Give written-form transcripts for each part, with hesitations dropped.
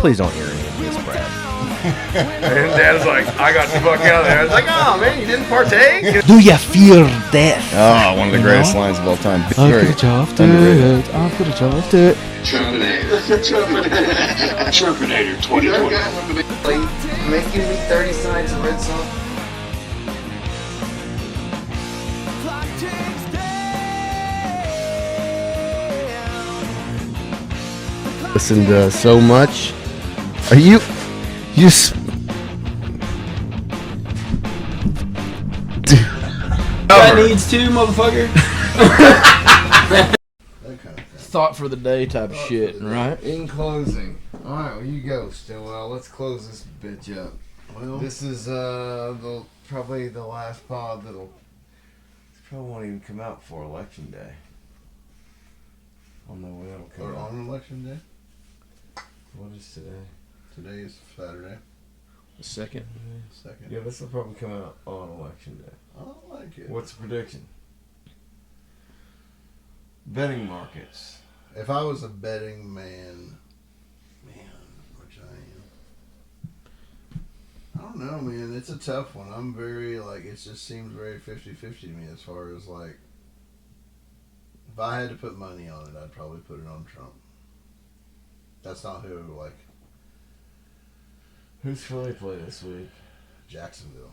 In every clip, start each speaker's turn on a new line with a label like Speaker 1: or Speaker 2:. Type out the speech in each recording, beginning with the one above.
Speaker 1: please don't hear any of this, Brad.
Speaker 2: And Dad's like, I got the fuck out of there. I was like, oh man, you didn't partake?
Speaker 1: Do you fear death?
Speaker 3: Oh, one of the greatest lines of all time.
Speaker 1: I could have chopped it. I could have chopped it.
Speaker 4: Trumpinator 2020.
Speaker 5: Making me 30 sides of red sauce.
Speaker 1: Listened to so much. Are you
Speaker 6: That needs to, motherfucker.
Speaker 7: That kind of thing.
Speaker 6: Thought for the day type of shit, right?
Speaker 2: In closing. Alright, well you go, Stilwell. Let's close this bitch up.
Speaker 7: Well,
Speaker 2: This is probably the last pod that'll probably won't even come out before election day. I don't know when it'll come
Speaker 7: or
Speaker 2: out.
Speaker 7: on election day.
Speaker 2: What is today?
Speaker 7: Today is Saturday.
Speaker 6: The second.
Speaker 7: Second.
Speaker 2: Yeah, this will probably come out on election day.
Speaker 7: I don't like it.
Speaker 2: What's the prediction? Betting markets.
Speaker 7: If I was a betting man, which I am. I don't know, man. It's a tough one. I'm very, like, it just seems very 50-50 to me as far as, like, if I had to put money on it, I'd probably put it on Trump. That's not who, like,
Speaker 2: Who's Philly play this week?
Speaker 7: Jacksonville.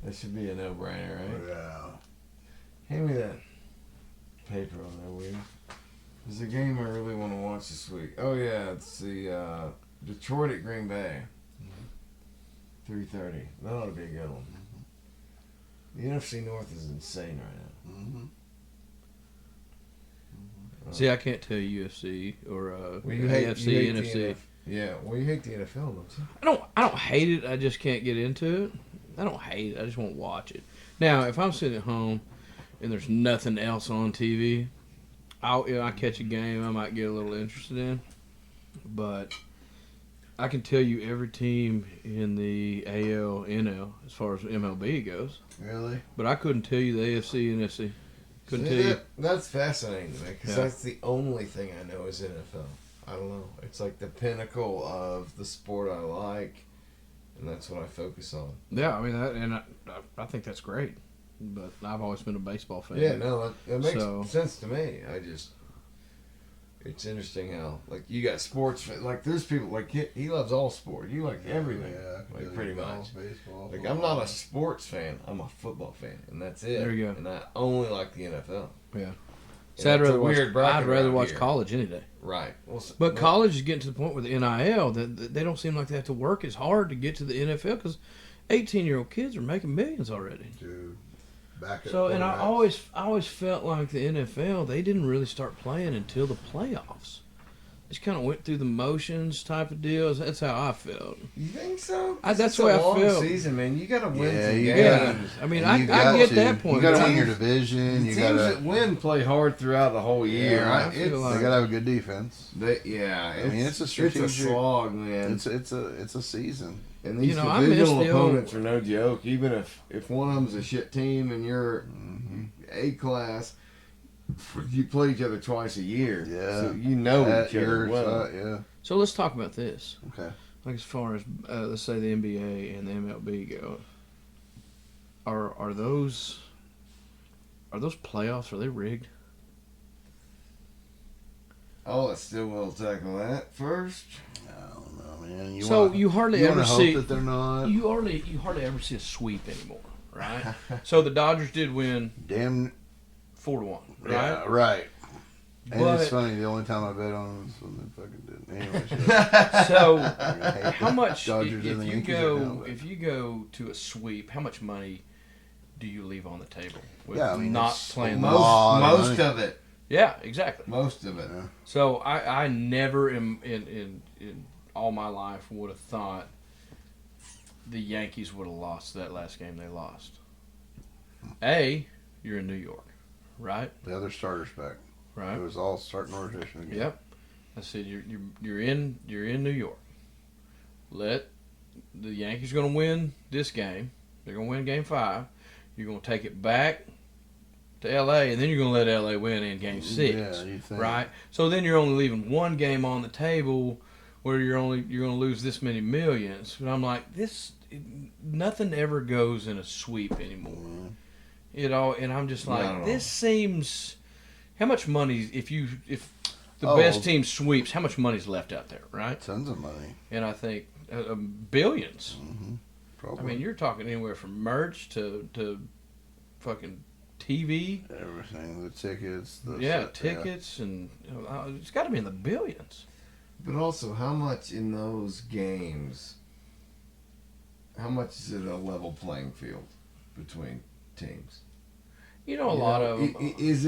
Speaker 2: That should be a no-brainer, right?
Speaker 7: Yeah.
Speaker 2: Hand me that paper on there, will you? There's a game I really want to watch this week. Oh yeah, it's the Detroit at Green Bay. 3:30. That ought to be a good one. The NFC North is insane right now.
Speaker 7: Mm-hmm.
Speaker 6: See, I can't tell UFC or
Speaker 2: Well, you hate
Speaker 6: AFC,
Speaker 2: the
Speaker 6: NFC.
Speaker 2: Yeah, well, you hate the NFL, don't you?
Speaker 6: I don't hate it. I just can't get into it. I don't hate it. I just won't watch it. Now, if I'm sitting at home and there's nothing else on TV, I catch a game I might get a little interested in. But I can tell you every team in the AL, NL, as far as MLB goes.
Speaker 7: Really?
Speaker 6: But I couldn't tell you the AFC, NFC. Couldn't
Speaker 2: See,
Speaker 6: tell you.
Speaker 2: that's fascinating to me because
Speaker 6: Yeah.
Speaker 2: that's the only thing I know is NFL. I don't know. It's like the pinnacle of the sport I like, and that's what I focus on.
Speaker 6: Yeah, I mean, I think that's great. But I've always been a baseball fan.
Speaker 2: Yeah, no, that makes
Speaker 6: So-
Speaker 2: sense to me. It's interesting how, like, you got sports, like, there's people, like, he loves all sport. You like everything,
Speaker 7: Yeah,
Speaker 2: like, pretty
Speaker 7: golf,
Speaker 2: much.
Speaker 7: baseball.
Speaker 2: Like, I'm not a sports fan, I'm a football fan, and that's it.
Speaker 6: There you go.
Speaker 2: And I only like the NFL.
Speaker 6: Yeah.
Speaker 2: And
Speaker 6: So I'd
Speaker 2: it's a
Speaker 6: rather watch,
Speaker 2: weird bracket
Speaker 6: I'd rather
Speaker 2: around
Speaker 6: watch
Speaker 2: here.
Speaker 6: college any day.
Speaker 2: Right. Well,
Speaker 6: But college is getting to the point with the NIL that they don't seem like they have to work as hard to get to the NFL because 18-year-old kids are making millions already.
Speaker 7: Dude, back at
Speaker 6: So, and I
Speaker 7: quarterbacks.
Speaker 6: always felt like the NFL, they didn't really start playing until the playoffs. Just kind of went through the motions type of deals. That's how I felt.
Speaker 2: You think so?
Speaker 6: That's
Speaker 2: It's
Speaker 6: the way
Speaker 2: a
Speaker 6: I
Speaker 2: long
Speaker 6: feel.
Speaker 2: season, man. You got to win
Speaker 7: Yeah,
Speaker 2: some
Speaker 7: you
Speaker 2: games.
Speaker 6: I mean,
Speaker 7: And
Speaker 6: I
Speaker 7: you got
Speaker 6: get
Speaker 7: to.
Speaker 6: that point.
Speaker 7: You got to
Speaker 6: but
Speaker 7: win your
Speaker 2: teams-
Speaker 7: division.
Speaker 2: The
Speaker 7: You
Speaker 2: teams
Speaker 7: got
Speaker 2: that
Speaker 7: to.
Speaker 2: win play hard throughout the whole year.
Speaker 6: I feel
Speaker 7: They
Speaker 6: like-
Speaker 7: got to have a good defense.
Speaker 2: Yeah,
Speaker 7: I mean, it's a
Speaker 2: It's
Speaker 7: strategic.
Speaker 2: a slog, man.
Speaker 7: It's a season.
Speaker 2: And these
Speaker 6: I miss
Speaker 2: divisional
Speaker 6: the old-
Speaker 2: opponents are no joke. Even if one of them's a shit team and you're A class, you play each other twice a year.
Speaker 7: Yeah.
Speaker 2: So you know
Speaker 7: At
Speaker 2: each other
Speaker 7: your
Speaker 2: well.
Speaker 7: side, yeah.
Speaker 6: So let's talk about this.
Speaker 7: Okay.
Speaker 6: Like as far as let's say the NBA and the MLB go, are those playoffs? Are they rigged?
Speaker 2: I'll let Stilwell tackle that first.
Speaker 7: I don't know, man.
Speaker 6: You hardly
Speaker 7: you
Speaker 6: ever
Speaker 7: wanna
Speaker 6: see
Speaker 7: hope that they're not.
Speaker 6: you hardly ever see a sweep anymore, right? So the Dodgers did win
Speaker 7: Damn.
Speaker 6: 4-1, right?
Speaker 7: Yeah, right. And
Speaker 6: But-
Speaker 7: it's funny. The only time I bet on them was when they fucking did. Anyway,
Speaker 6: So
Speaker 7: I hate
Speaker 6: how
Speaker 7: the
Speaker 6: much
Speaker 7: Dodgers and the Yankees right now, but-
Speaker 6: if you go to a sweep, how much money do you leave on the table with
Speaker 7: Yeah, I mean,
Speaker 6: not
Speaker 7: it's
Speaker 6: playing
Speaker 7: a
Speaker 6: the
Speaker 7: lot.
Speaker 2: Most of it.
Speaker 6: Yeah, exactly.
Speaker 2: Most of it.
Speaker 7: Yeah.
Speaker 6: So I never in all my life would have thought the Yankees would have lost that last game they lost. You're in New York, right?
Speaker 7: The other starters back.
Speaker 6: Right.
Speaker 7: It was all starting rotation again.
Speaker 6: Yep. I said you're in New York. The Yankees are going to win this game. They're going to win Game 5. You're going to take it back to L.A. and then you're going to let L.A. win in Game 6.
Speaker 7: Yeah, you think.
Speaker 6: Right. So then you're only leaving one game on the table where you're going to lose this many millions. But I'm like, nothing ever goes in a sweep anymore. And I'm just like, this seems. How much money if the best team sweeps? How much money's left out there, right?
Speaker 7: Tons of money.
Speaker 6: And I think billions.
Speaker 7: Mm-hmm. Probably.
Speaker 6: I mean, you're talking anywhere from merch to fucking TV.
Speaker 7: Everything, the tickets.
Speaker 6: Tickets, and it's got to be in the billions.
Speaker 2: But also, how much in those games? How much is it a level playing field between teams? Is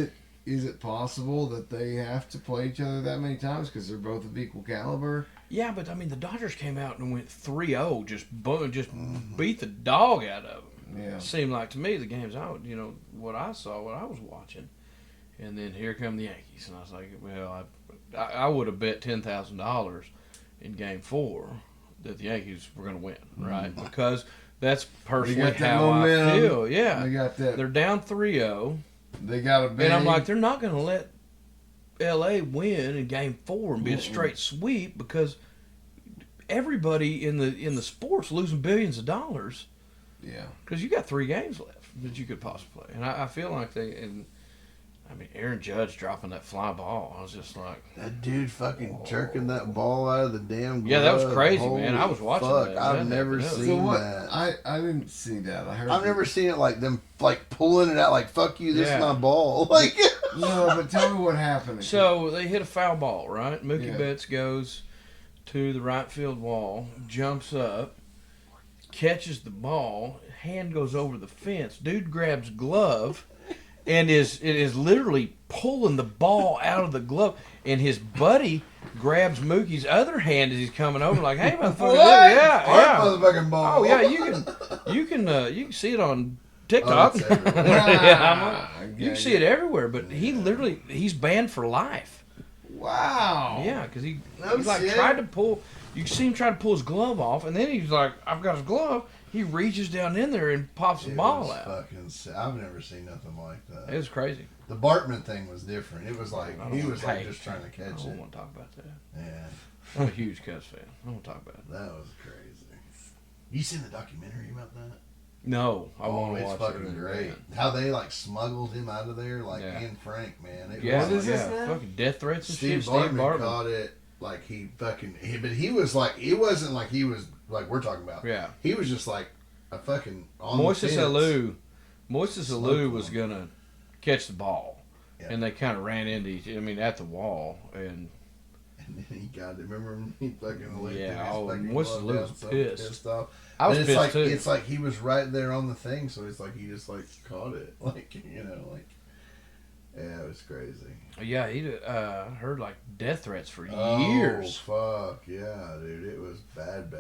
Speaker 2: it possible that they have to play each other that many times because they're both of equal caliber?
Speaker 6: Yeah, but I mean, the Dodgers came out and went 3-0, just beat the dog out of them.
Speaker 2: Yeah.
Speaker 6: It seemed like to me the games what I saw, what I was watching, and then here come the Yankees, and I was like, well, I would have bet $10,000 in Game 4 that the Yankees were going to win, right? Because that's personally how I feel. Yeah,
Speaker 2: They got that.
Speaker 6: They're down 3-0.
Speaker 2: They got a big.
Speaker 6: And I'm like, they're not going to let L.A. win in Game 4 and be a straight sweep because everybody in the sports losing billions of dollars.
Speaker 2: Yeah.
Speaker 6: Because you got 3 games left that you could possibly play. And I feel like Aaron Judge dropping that fly ball, I was just like...
Speaker 7: That dude fucking jerking that ball out of the damn glove.
Speaker 6: Yeah, that was crazy, man. I was watching that.
Speaker 7: I've never seen that.
Speaker 2: I didn't see that.
Speaker 7: I've never seen it like them pulling it out like, fuck you, this is my ball. Like...
Speaker 2: No, but tell me what happened.
Speaker 6: So they hit a foul ball, right? Mookie Betts goes to the right field wall, jumps up, catches the ball, hand goes over the fence. Dude grabs glove and it is literally pulling the ball out of the glove. And his buddy grabs Mookie's other hand as he's coming over, like, "Hey, motherfucker, yeah,
Speaker 7: motherfucking ball."
Speaker 6: Oh yeah, you can see it on TikTok. You can see it everywhere, but he's banned for life.
Speaker 2: Wow.
Speaker 6: Yeah, because he's tried to pull. You see him try to pull his glove off, and then he's like, "I've got his glove." He reaches down in there and pops the ball out.
Speaker 7: I've never seen nothing like that.
Speaker 6: It was crazy.
Speaker 7: The Bartman thing was different. It was like he was just trying to catch it.
Speaker 6: I don't want to talk about that.
Speaker 7: Yeah,
Speaker 6: I'm a huge Cubs fan. I don't want to talk about it.
Speaker 7: That was crazy. You seen the documentary about that?
Speaker 6: No, I want to
Speaker 7: it's
Speaker 6: watch
Speaker 7: fucking
Speaker 6: it.
Speaker 7: Great. How they smuggled him out of there, Anne Frank, man.
Speaker 6: Fucking death threats and
Speaker 7: Steve
Speaker 6: shit.
Speaker 7: Bartman
Speaker 6: Steve Bartman
Speaker 7: caught it but he was like, it wasn't like he was like we're talking about.
Speaker 6: Yeah,
Speaker 7: he was just like a fucking on
Speaker 6: Moises Alou was gonna catch the ball, and they kind of ran into at the wall, and
Speaker 7: then he got it. Remember he fucking
Speaker 6: Moises Alou was pissed
Speaker 7: off.
Speaker 6: I was pissed too.
Speaker 7: It's like he was right there on the thing, so it's like he just caught it, yeah, it was crazy.
Speaker 6: Yeah, he heard death threats for years.
Speaker 7: Oh fuck yeah, dude, it was bad.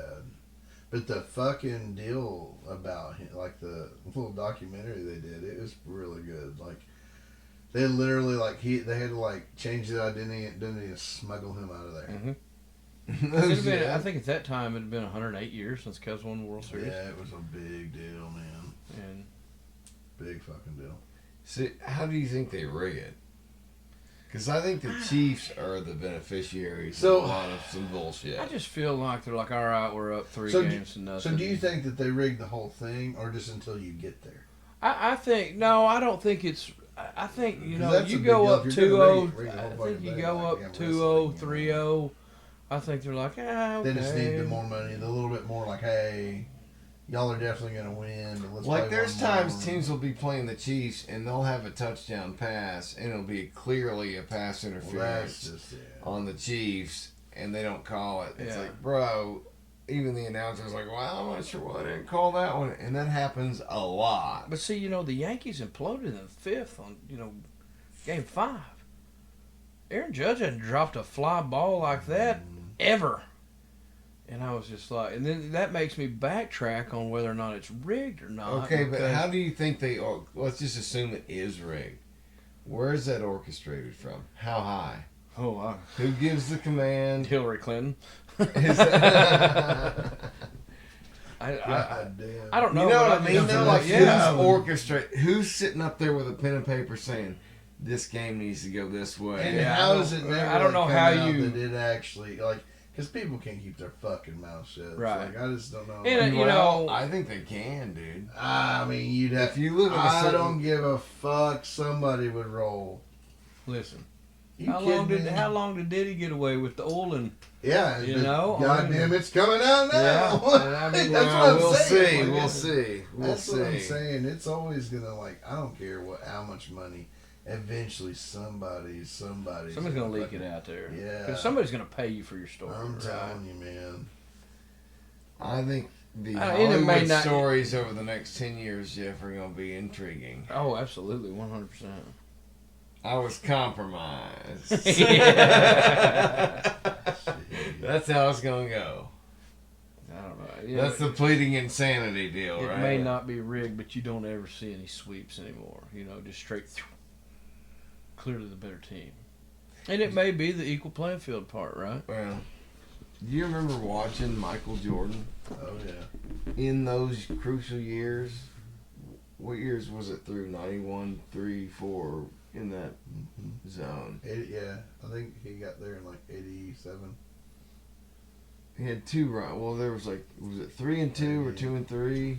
Speaker 7: But the fucking deal about him, the little documentary they did, it was really good. They literally they had to change the identity and smuggle him out of there.
Speaker 6: Mm-hmm. I think at that time it had been 108 years since Cubs won the World Series.
Speaker 7: Yeah, it was a big deal, man.
Speaker 6: And
Speaker 7: big fucking deal.
Speaker 2: See, how do you think they rig it? Because I think the Chiefs are the beneficiaries of a lot of some bullshit.
Speaker 6: I just feel like they're like, all right, we're up 3 games to nothing.
Speaker 7: So do you think that they rigged the whole thing, or just until you get there?
Speaker 6: I think, no, I don't think it's, I think, you go up 2-0, I think you go up 2-0, 3-0, I think they're like, okay.
Speaker 7: They just need the more money, the little bit more hey, y'all are definitely going to win. But let's play
Speaker 2: there's
Speaker 7: one
Speaker 2: times
Speaker 7: more.
Speaker 2: Teams will be playing the Chiefs and they'll have a touchdown pass and it'll be clearly a pass interference on the Chiefs and they don't call it. It's like, bro, even the announcer's like, well, I'm not sure why I didn't call that one. And that happens a lot.
Speaker 6: But see, the Yankees imploded in the 5th on, Game 5. Aaron Judge hadn't dropped a fly ball like that ever. And I was just like, and then that makes me backtrack on whether or not it's rigged or not.
Speaker 2: Okay, but how do you think let's just assume it is rigged. Where is that orchestrated from? How high?
Speaker 6: Oh, wow.
Speaker 2: Who gives the command?
Speaker 6: Hillary Clinton.
Speaker 2: Is that...
Speaker 6: I don't know.
Speaker 2: You know what I mean? Who's orchestrating? Who's sitting up there with a pen and paper saying, this game needs to go this way?
Speaker 7: And how does it never
Speaker 6: I don't know how you...
Speaker 7: that it actually, Because people can't keep their fucking mouth shut.
Speaker 6: Right.
Speaker 7: Like, I just don't know.
Speaker 6: And, you
Speaker 2: Well,
Speaker 6: know,
Speaker 2: I think they can, dude.
Speaker 7: I mean, you'd have.
Speaker 2: If you live in a
Speaker 7: I
Speaker 2: certain-
Speaker 7: don't give a fuck. Somebody would roll.
Speaker 6: listen.
Speaker 7: You
Speaker 6: How
Speaker 7: kidding me?
Speaker 6: long did Diddy get away with the oil and
Speaker 7: Yeah,
Speaker 6: you
Speaker 7: but
Speaker 6: know?
Speaker 7: goddamn, it's coming out now.
Speaker 6: Yeah, and I mean,
Speaker 7: that's
Speaker 2: Well,
Speaker 7: what I'm
Speaker 2: we'll
Speaker 7: saying.
Speaker 2: see.
Speaker 7: Like,
Speaker 2: We'll see. We'll
Speaker 7: That's
Speaker 2: see.
Speaker 7: what I'm saying. It's always gonna I don't care how much money. Eventually, somebody's
Speaker 6: gonna leak it out there?
Speaker 7: Yeah.
Speaker 6: Because somebody's gonna pay you for your story.
Speaker 7: I'm
Speaker 6: right?
Speaker 7: telling you, man.
Speaker 2: I think the
Speaker 6: And it may
Speaker 2: Hollywood
Speaker 6: not-
Speaker 2: stories over the next 10 years, Jeff, are going to be intriguing.
Speaker 6: Oh, absolutely, 100%.
Speaker 2: I was compromised.
Speaker 6: Yeah.
Speaker 2: That's how it's going to go.
Speaker 6: I don't know. You
Speaker 2: That's
Speaker 6: know,
Speaker 2: the pleading insanity deal,
Speaker 6: it
Speaker 2: right?
Speaker 6: may not be rigged, but you don't ever see any sweeps anymore. You know, just straight through. Clearly the better team. And it may be the equal playing field part, right?
Speaker 2: Well, do you remember watching Michael Jordan
Speaker 7: Oh yeah.
Speaker 2: in those crucial years? What years was it through? 91, 3, 4, in that zone.
Speaker 7: Yeah, I think he got there in like 87.
Speaker 2: He had 2 runs. Well, there was was it 3 and 2 or 2 and 3?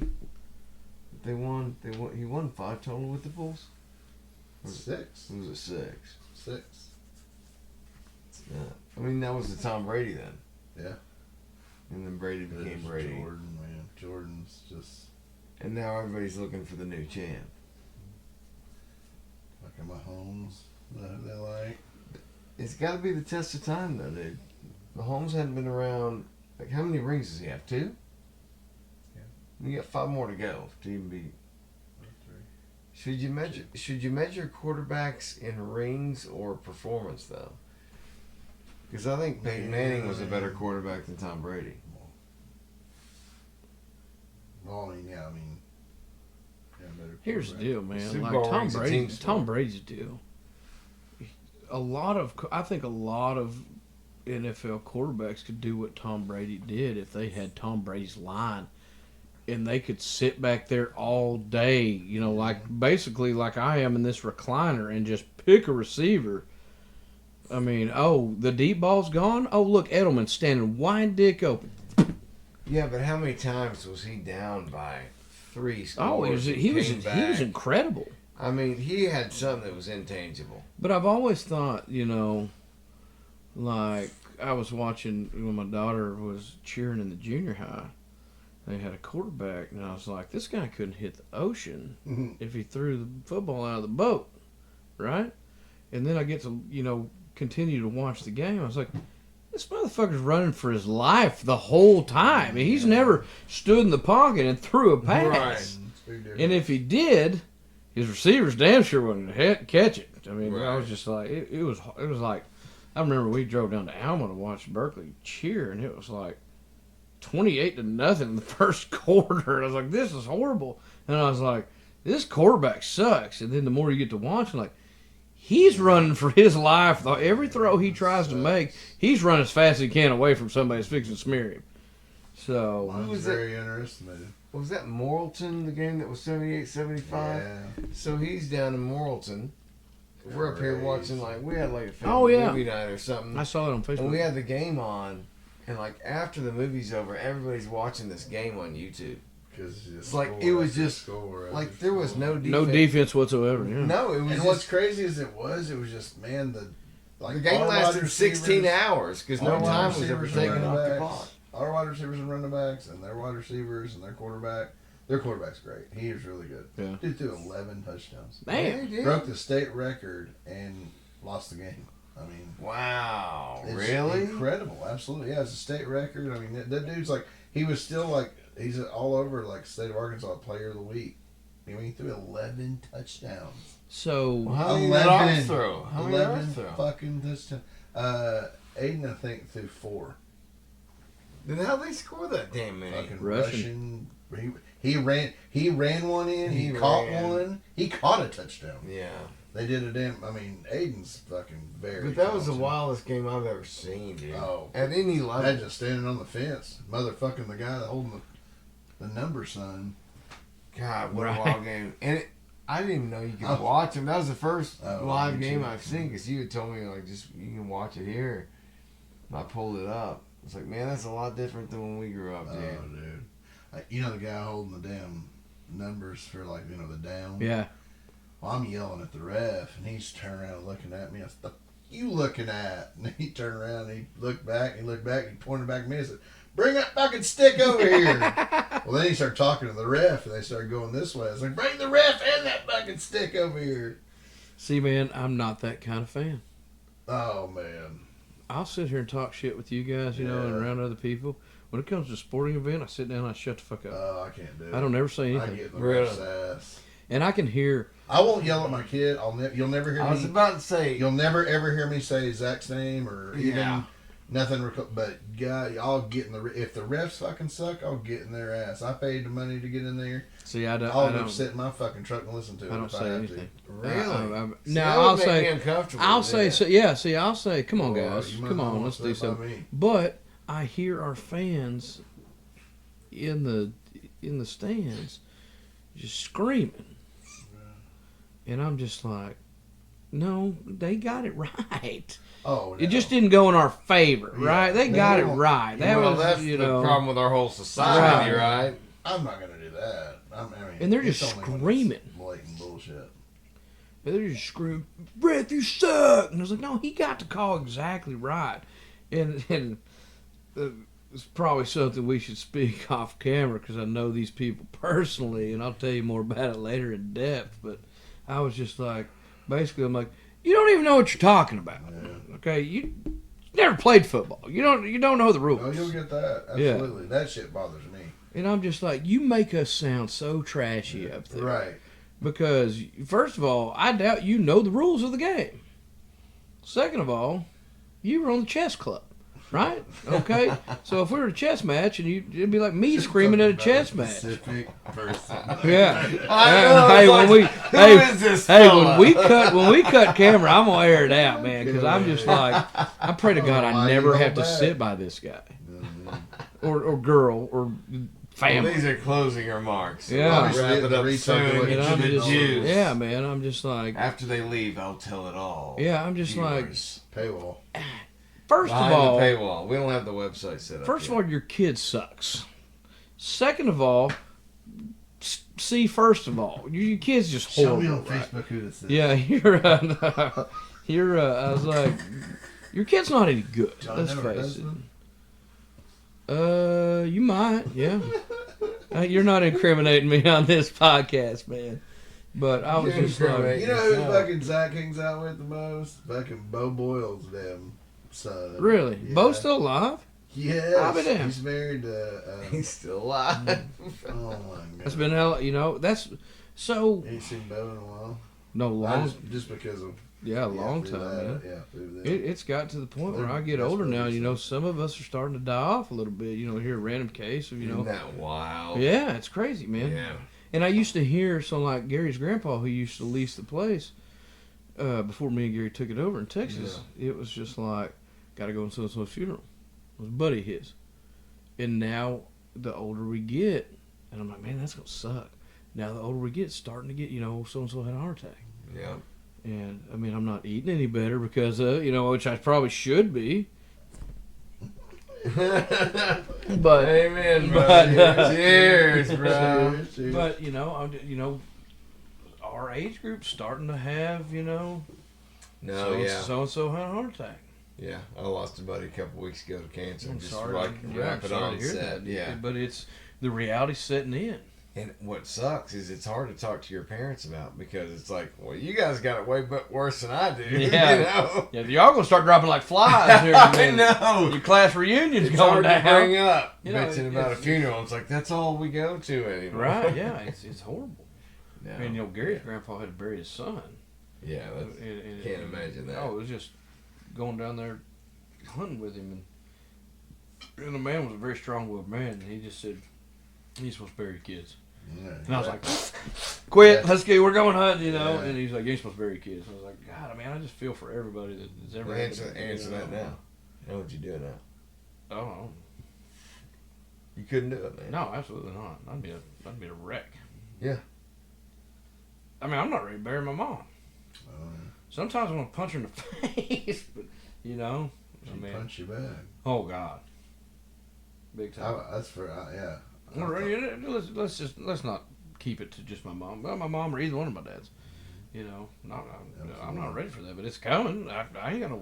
Speaker 2: They won. He won 5 total with the Bulls.
Speaker 7: 6.
Speaker 2: Or was it 6?
Speaker 7: 6.
Speaker 2: Yeah. I mean, that was the Tom Brady then.
Speaker 7: Yeah.
Speaker 2: And then Brady became
Speaker 7: There's
Speaker 2: Brady.
Speaker 7: Jordan, man. Jordan's just
Speaker 2: And now everybody's looking for the new champ.
Speaker 7: like Mahomes. They're like.
Speaker 2: It's got to be the test of time, though, dude. Mahomes hadn't been around. Like, how many rings does he have? 2?
Speaker 7: Yeah.
Speaker 2: You got 5 more to go to even be. Should you measure quarterbacks in rings or performance though? Because I think Peyton Manning was a better quarterback than Tom Brady.
Speaker 7: Well, I mean, yeah, better
Speaker 6: Here's the deal, man.
Speaker 2: Super
Speaker 6: Like
Speaker 2: Bowl
Speaker 6: Tom
Speaker 2: rings a team sport.
Speaker 6: Brady's deal. I think a lot of NFL quarterbacks could do what Tom Brady did if they had Tom Brady's line, and they could sit back there all day, you know, like basically like I am in this recliner and just pick a receiver. I mean, oh, the deep ball's gone. Oh, look, Edelman's standing wide dick open.
Speaker 2: Yeah, but how many times was he down by 3 scores?
Speaker 6: Oh, he was
Speaker 2: back?
Speaker 6: incredible.
Speaker 2: I mean, he had something that was intangible.
Speaker 6: But I've always thought, you know, like I was watching when my daughter was cheering in the junior high. They had a quarterback, and I was like, this guy couldn't hit the ocean if he threw the football out of the boat, right? And then I get to, you know, continue to watch the game. I was like, this motherfucker's running for his life the whole time. He's never stood in the pocket and threw a pass.
Speaker 2: Right.
Speaker 6: And if he did, his receivers damn sure wouldn't catch it. I mean, I
Speaker 2: Right.
Speaker 6: was just like, it was like, I remember we drove down to Alma to watch Berkeley cheer, and it was like 28-0 in the first quarter. And I was like, this is horrible. And I was like, this quarterback sucks. And then the more you get to watch, like, he's running for his life. Every throw he tries to make, he's running as fast as he can away from somebody that's fixing to smear him. So
Speaker 7: I was
Speaker 2: was
Speaker 7: very underestimated.
Speaker 2: Was that Morrilton, the game that was 78-75?
Speaker 7: Yeah.
Speaker 2: So he's down in Morrilton. We're up here watching, like, we had like a
Speaker 6: Oh,
Speaker 2: family
Speaker 6: yeah.
Speaker 2: movie night or something.
Speaker 6: I saw it on Facebook.
Speaker 2: And we had the game on, and like after the movie's over, everybody's watching this game on YouTube.
Speaker 7: Because
Speaker 2: It's like it was just like there was no defense.
Speaker 6: No defense whatsoever. Yeah.
Speaker 2: No, it was
Speaker 7: And what's
Speaker 2: just
Speaker 7: crazy is it was just, man,
Speaker 2: the game lasted 16 hours because no
Speaker 7: our wide
Speaker 2: time was ever
Speaker 7: receivers
Speaker 2: taken
Speaker 7: and
Speaker 2: off the
Speaker 7: running
Speaker 2: clock.
Speaker 7: backs, our wide receivers and running backs, and their wide receivers and their quarterback. Their quarterback's great. He is really good.
Speaker 6: Yeah.
Speaker 7: Dude threw 11 touchdowns.
Speaker 6: Damn.
Speaker 2: They did.
Speaker 7: Broke the state record and lost the game. I mean,
Speaker 2: Wow,
Speaker 7: it's
Speaker 2: really?
Speaker 7: incredible. Absolutely, yeah. It's a state record. I mean, that dude's like, he was still like, he's all over like state of Arkansas Player of the Week. I mean, he threw 11 touchdowns.
Speaker 6: So
Speaker 2: How many yards throw? How many
Speaker 7: 11
Speaker 2: yards throw?
Speaker 7: fucking touchdowns. Aiden, I think, threw 4.
Speaker 2: Then how they score that damn many?
Speaker 7: Fucking
Speaker 6: Rushing.
Speaker 7: He ran one in. He caught one. He caught a touchdown.
Speaker 2: Yeah,
Speaker 7: They did a damn. I mean, Aiden's fucking very.
Speaker 2: but that was the
Speaker 7: talented.
Speaker 2: wildest game I've ever seen, dude.
Speaker 7: Oh.
Speaker 2: At any level.
Speaker 7: Imagine standing on the fence, motherfucking the guy holding the number sign.
Speaker 2: God, what
Speaker 6: Right.
Speaker 2: a wild game! And I didn't even know you could
Speaker 7: Oh.
Speaker 2: watch him. That was the first
Speaker 7: Oh,
Speaker 2: live
Speaker 7: me
Speaker 2: game
Speaker 7: too.
Speaker 2: I've seen because you had told me like just you can watch it here. And I pulled it up, It's like, man, that's a lot different than when we grew up, dude.
Speaker 7: Oh, dude. Like, you know the guy holding the damn numbers for, like, you know, the down?
Speaker 6: Yeah.
Speaker 7: Well, I'm yelling at the ref, and he's turning around looking at me. I said, you looking at? And he turned around, and he looked back, and he pointed back at me and said, bring that fucking stick over here. Well, then he started talking to the ref, and they started going this way. I was like, bring the ref and that fucking stick over here.
Speaker 6: See, man, I'm not that kind of fan.
Speaker 7: Oh, man.
Speaker 6: I'll sit here and talk shit with you guys, you know, and around other people. When it comes to a sporting event, I sit down and I shut the fuck up.
Speaker 7: Oh, I can't do it.
Speaker 6: I don't ever say anything.
Speaker 7: I get in the ref's ass.
Speaker 6: And I can hear.
Speaker 7: I won't yell at my kid. You'll never hear me.
Speaker 2: I was about to say.
Speaker 7: You'll never ever hear me say Zach's name or even nothing. But God, I'll get in the. If the refs fucking suck, I'll get in their ass. I paid the money to get in there.
Speaker 6: See, I don't.
Speaker 7: I'll sit in my fucking truck and listen to it.
Speaker 6: I don't
Speaker 7: if
Speaker 6: say
Speaker 7: I have
Speaker 6: anything.
Speaker 7: To.
Speaker 2: Really?
Speaker 6: Now I'll say. I'll say. So, yeah. See, I'll say. Come on, guys. Come on. Let's do something. But I hear our fans in the stands just screaming. And I'm just like, no, they got it right.
Speaker 7: Oh, no.
Speaker 6: It just didn't go in our favor, right? They got it right.
Speaker 2: That's the problem with our whole society, right?
Speaker 7: I'm not gonna do that. I mean,
Speaker 6: and they're just screaming,
Speaker 7: blatant bullshit.
Speaker 6: And they're just screaming, "Ref, you suck!" And I was like, no, he got the call exactly right. And it's probably something we should speak off camera because I know these people personally, and I'll tell you more about it later in depth. But I was just like, basically, I'm like, you don't even know what you're talking about. Yeah. Okay, you never played football. You don't know the rules.
Speaker 7: Oh, you'll get that. Absolutely. Yeah. That shit bothers me.
Speaker 6: And I'm just like, you make us sound so trashy up there.
Speaker 7: Right.
Speaker 6: Because, first of all, I doubt you know the rules of the game. Second of all, you were on the chess club. Right? Okay? So if we were at a chess match, and it'd be like me screaming at a chess match.
Speaker 7: Specific person.
Speaker 6: Yeah. When we cut camera, I'm gonna air it out, man, because I'm just like, I pray to God I never have to sit by this guy, or girl, or family.
Speaker 2: Well, these are closing remarks. So
Speaker 6: yeah.
Speaker 2: We'll wrap it up soon.
Speaker 6: Yeah, man. I'm just like,
Speaker 2: after they leave, I'll tell it all.
Speaker 6: Yeah, I'm just like,
Speaker 7: paywall.
Speaker 2: First of all, the paywall. We don't have the website set up.
Speaker 6: First of all, your kid sucks. Second of all, first of all, your kid's just horrible.
Speaker 7: Show me on Facebook who this is.
Speaker 6: Yeah, I was like, your kid's not any good. Let's face it. You might, yeah. You're not incriminating me on this podcast, man. But I was just like,
Speaker 7: you know who fucking Zach hangs out with the most? Fucking Bo Boyle's damn son.
Speaker 6: Really? Yeah. Bo's still alive?
Speaker 7: Yes. He's married to...
Speaker 2: he's still alive.
Speaker 7: Oh, my God.
Speaker 6: That's been hell... You know, that's... So...
Speaker 7: Ain't seen Bo in a while.
Speaker 6: No, long...
Speaker 7: Just because of...
Speaker 6: Yeah, a long time, man.
Speaker 7: Yeah,
Speaker 6: it's got to the point where I get older now, you know, some of us are starting to die off a little bit. You know, hear a random case of, you know...
Speaker 2: Isn't that wild?
Speaker 6: Yeah, it's crazy, man.
Speaker 2: Yeah.
Speaker 6: And I used to hear, so like Gary's grandpa, who used to lease the place, before me and Gary took it over in Texas, it was just like, got to go to so-and-so's funeral. It was a buddy of his. And now, the older we get, and I'm like, man, that's going to suck. Now, the older we get, it's starting to get, you know, so-and-so had a heart attack.
Speaker 2: Yeah.
Speaker 6: And, I mean, I'm not eating any better because, you know, which I probably should be. But
Speaker 2: amen, bro. Cheers, bro.
Speaker 6: But, you know, our age group's starting to have, you know, so-and-so had a heart attack.
Speaker 2: Yeah, I lost a buddy a couple weeks ago to cancer.
Speaker 6: I'm
Speaker 2: just
Speaker 6: sorry.
Speaker 2: Wrap it on set. Yeah,
Speaker 6: but it's the reality setting in.
Speaker 2: And what sucks is it's hard to talk to your parents about because it's like, well, you guys got it way worse than I do.
Speaker 6: Yeah,
Speaker 2: you know?
Speaker 6: Yeah, y'all gonna start dropping like flies here.
Speaker 2: I know.
Speaker 6: Your class reunion's
Speaker 2: it's
Speaker 6: going
Speaker 2: hard
Speaker 6: down.
Speaker 2: to bring up.
Speaker 6: You know,
Speaker 2: bitching about a funeral. It's like that's all we go to anymore.
Speaker 6: Right? Yeah, it's horrible.
Speaker 2: No.
Speaker 6: I mean, you know, Gary's grandpa had to bury his son.
Speaker 2: Yeah, can't imagine that.
Speaker 6: Oh, it was just going down there hunting with him, and the man was a very strong-willed man. And he just said, "You're supposed to bury your kids." Yeah, and I was like, "Quit, let's go. We're going hunting," you know. Yeah. And he's like, "You're supposed to bury your kids." And I was like, "God, I mean, I just feel for everybody that's ever
Speaker 2: answer that now. How would you do it now?
Speaker 6: Oh,
Speaker 2: you couldn't do it, man.
Speaker 6: No, absolutely not. I'd be a wreck.
Speaker 2: Yeah.
Speaker 6: I mean, I'm not ready to bury my mom. Sometimes I want to punch her in the face, but you know,
Speaker 7: punch you back.
Speaker 6: Oh God. big time.
Speaker 7: That's for yeah.
Speaker 6: Let's not keep it to just my mom. Well, my mom or either one of my dads. You know, I'm not ready for that, but it's coming. I ain't gonna,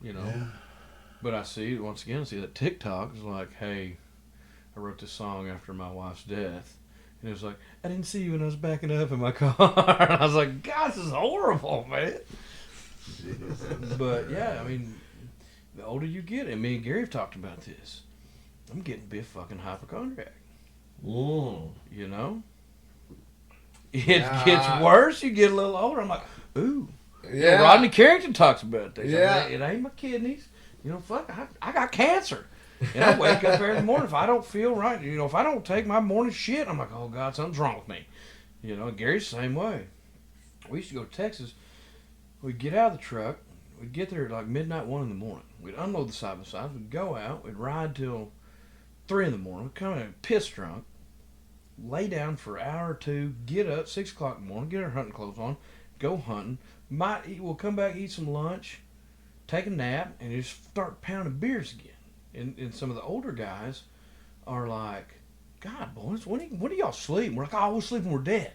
Speaker 6: you know.
Speaker 7: Yeah.
Speaker 6: But I see that TikTok is like, hey, I wrote this song after my wife's death. And it was like, I didn't see you when I was backing up in my car. And I was like, God, this is horrible, man. But yeah, I mean, the older you get, and me and Gary have talked about this, I'm getting a bit fucking hypochondriac.
Speaker 2: Mm.
Speaker 6: You know? It gets worse, you get a little older. I'm like, ooh.
Speaker 2: Yeah.
Speaker 6: You know, Rodney Carrington talks about this.
Speaker 2: Yeah.
Speaker 6: It ain't my kidneys. You know, fuck, I got cancer. And I wake up every morning. If I don't feel right, you know, if I don't take my morning shit, I'm like, oh, God, something's wrong with me. You know, Gary's the same way. We used to go to Texas. We'd get out of the truck. We'd get there at like midnight, 1 in the morning. We'd unload the side-by-sides. We'd go out. We'd ride till 3 in the morning. We'd come in piss drunk. Lay down for an hour or two. Get up, 6 o'clock in the morning. Get our hunting clothes on. Go hunting. We'll come back, eat some lunch, take a nap, and just start pounding beers again. And some of the older guys are like, God, boys, when do y'all sleep? And we're like, oh, we'll sleep when we're dead.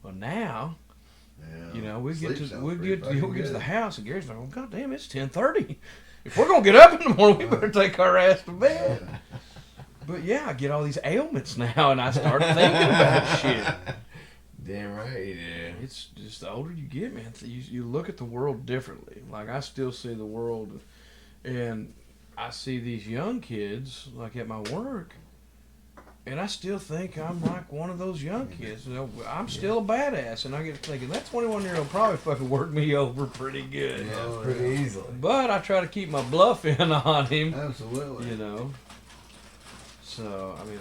Speaker 6: Well, now, you know, we get to the house, and Gary's like, oh, God damn, it's 10:30. If we're gonna get up in the morning, we better take our ass to bed. But yeah, I get all these ailments now, and I start thinking about shit.
Speaker 2: Damn right you do.
Speaker 6: It's just the older you get, man, you look at the world differently. Like, I still see the world, and I see these young kids, like at my work, and I still think I'm like one of those young kids. You know, I'm still a badass, and I get thinking, that 21-year-old probably fucking worked me over pretty good.
Speaker 2: Yeah, pretty easily.
Speaker 6: But I try to keep my bluff in on him.
Speaker 7: Absolutely.
Speaker 6: You know. So, I mean,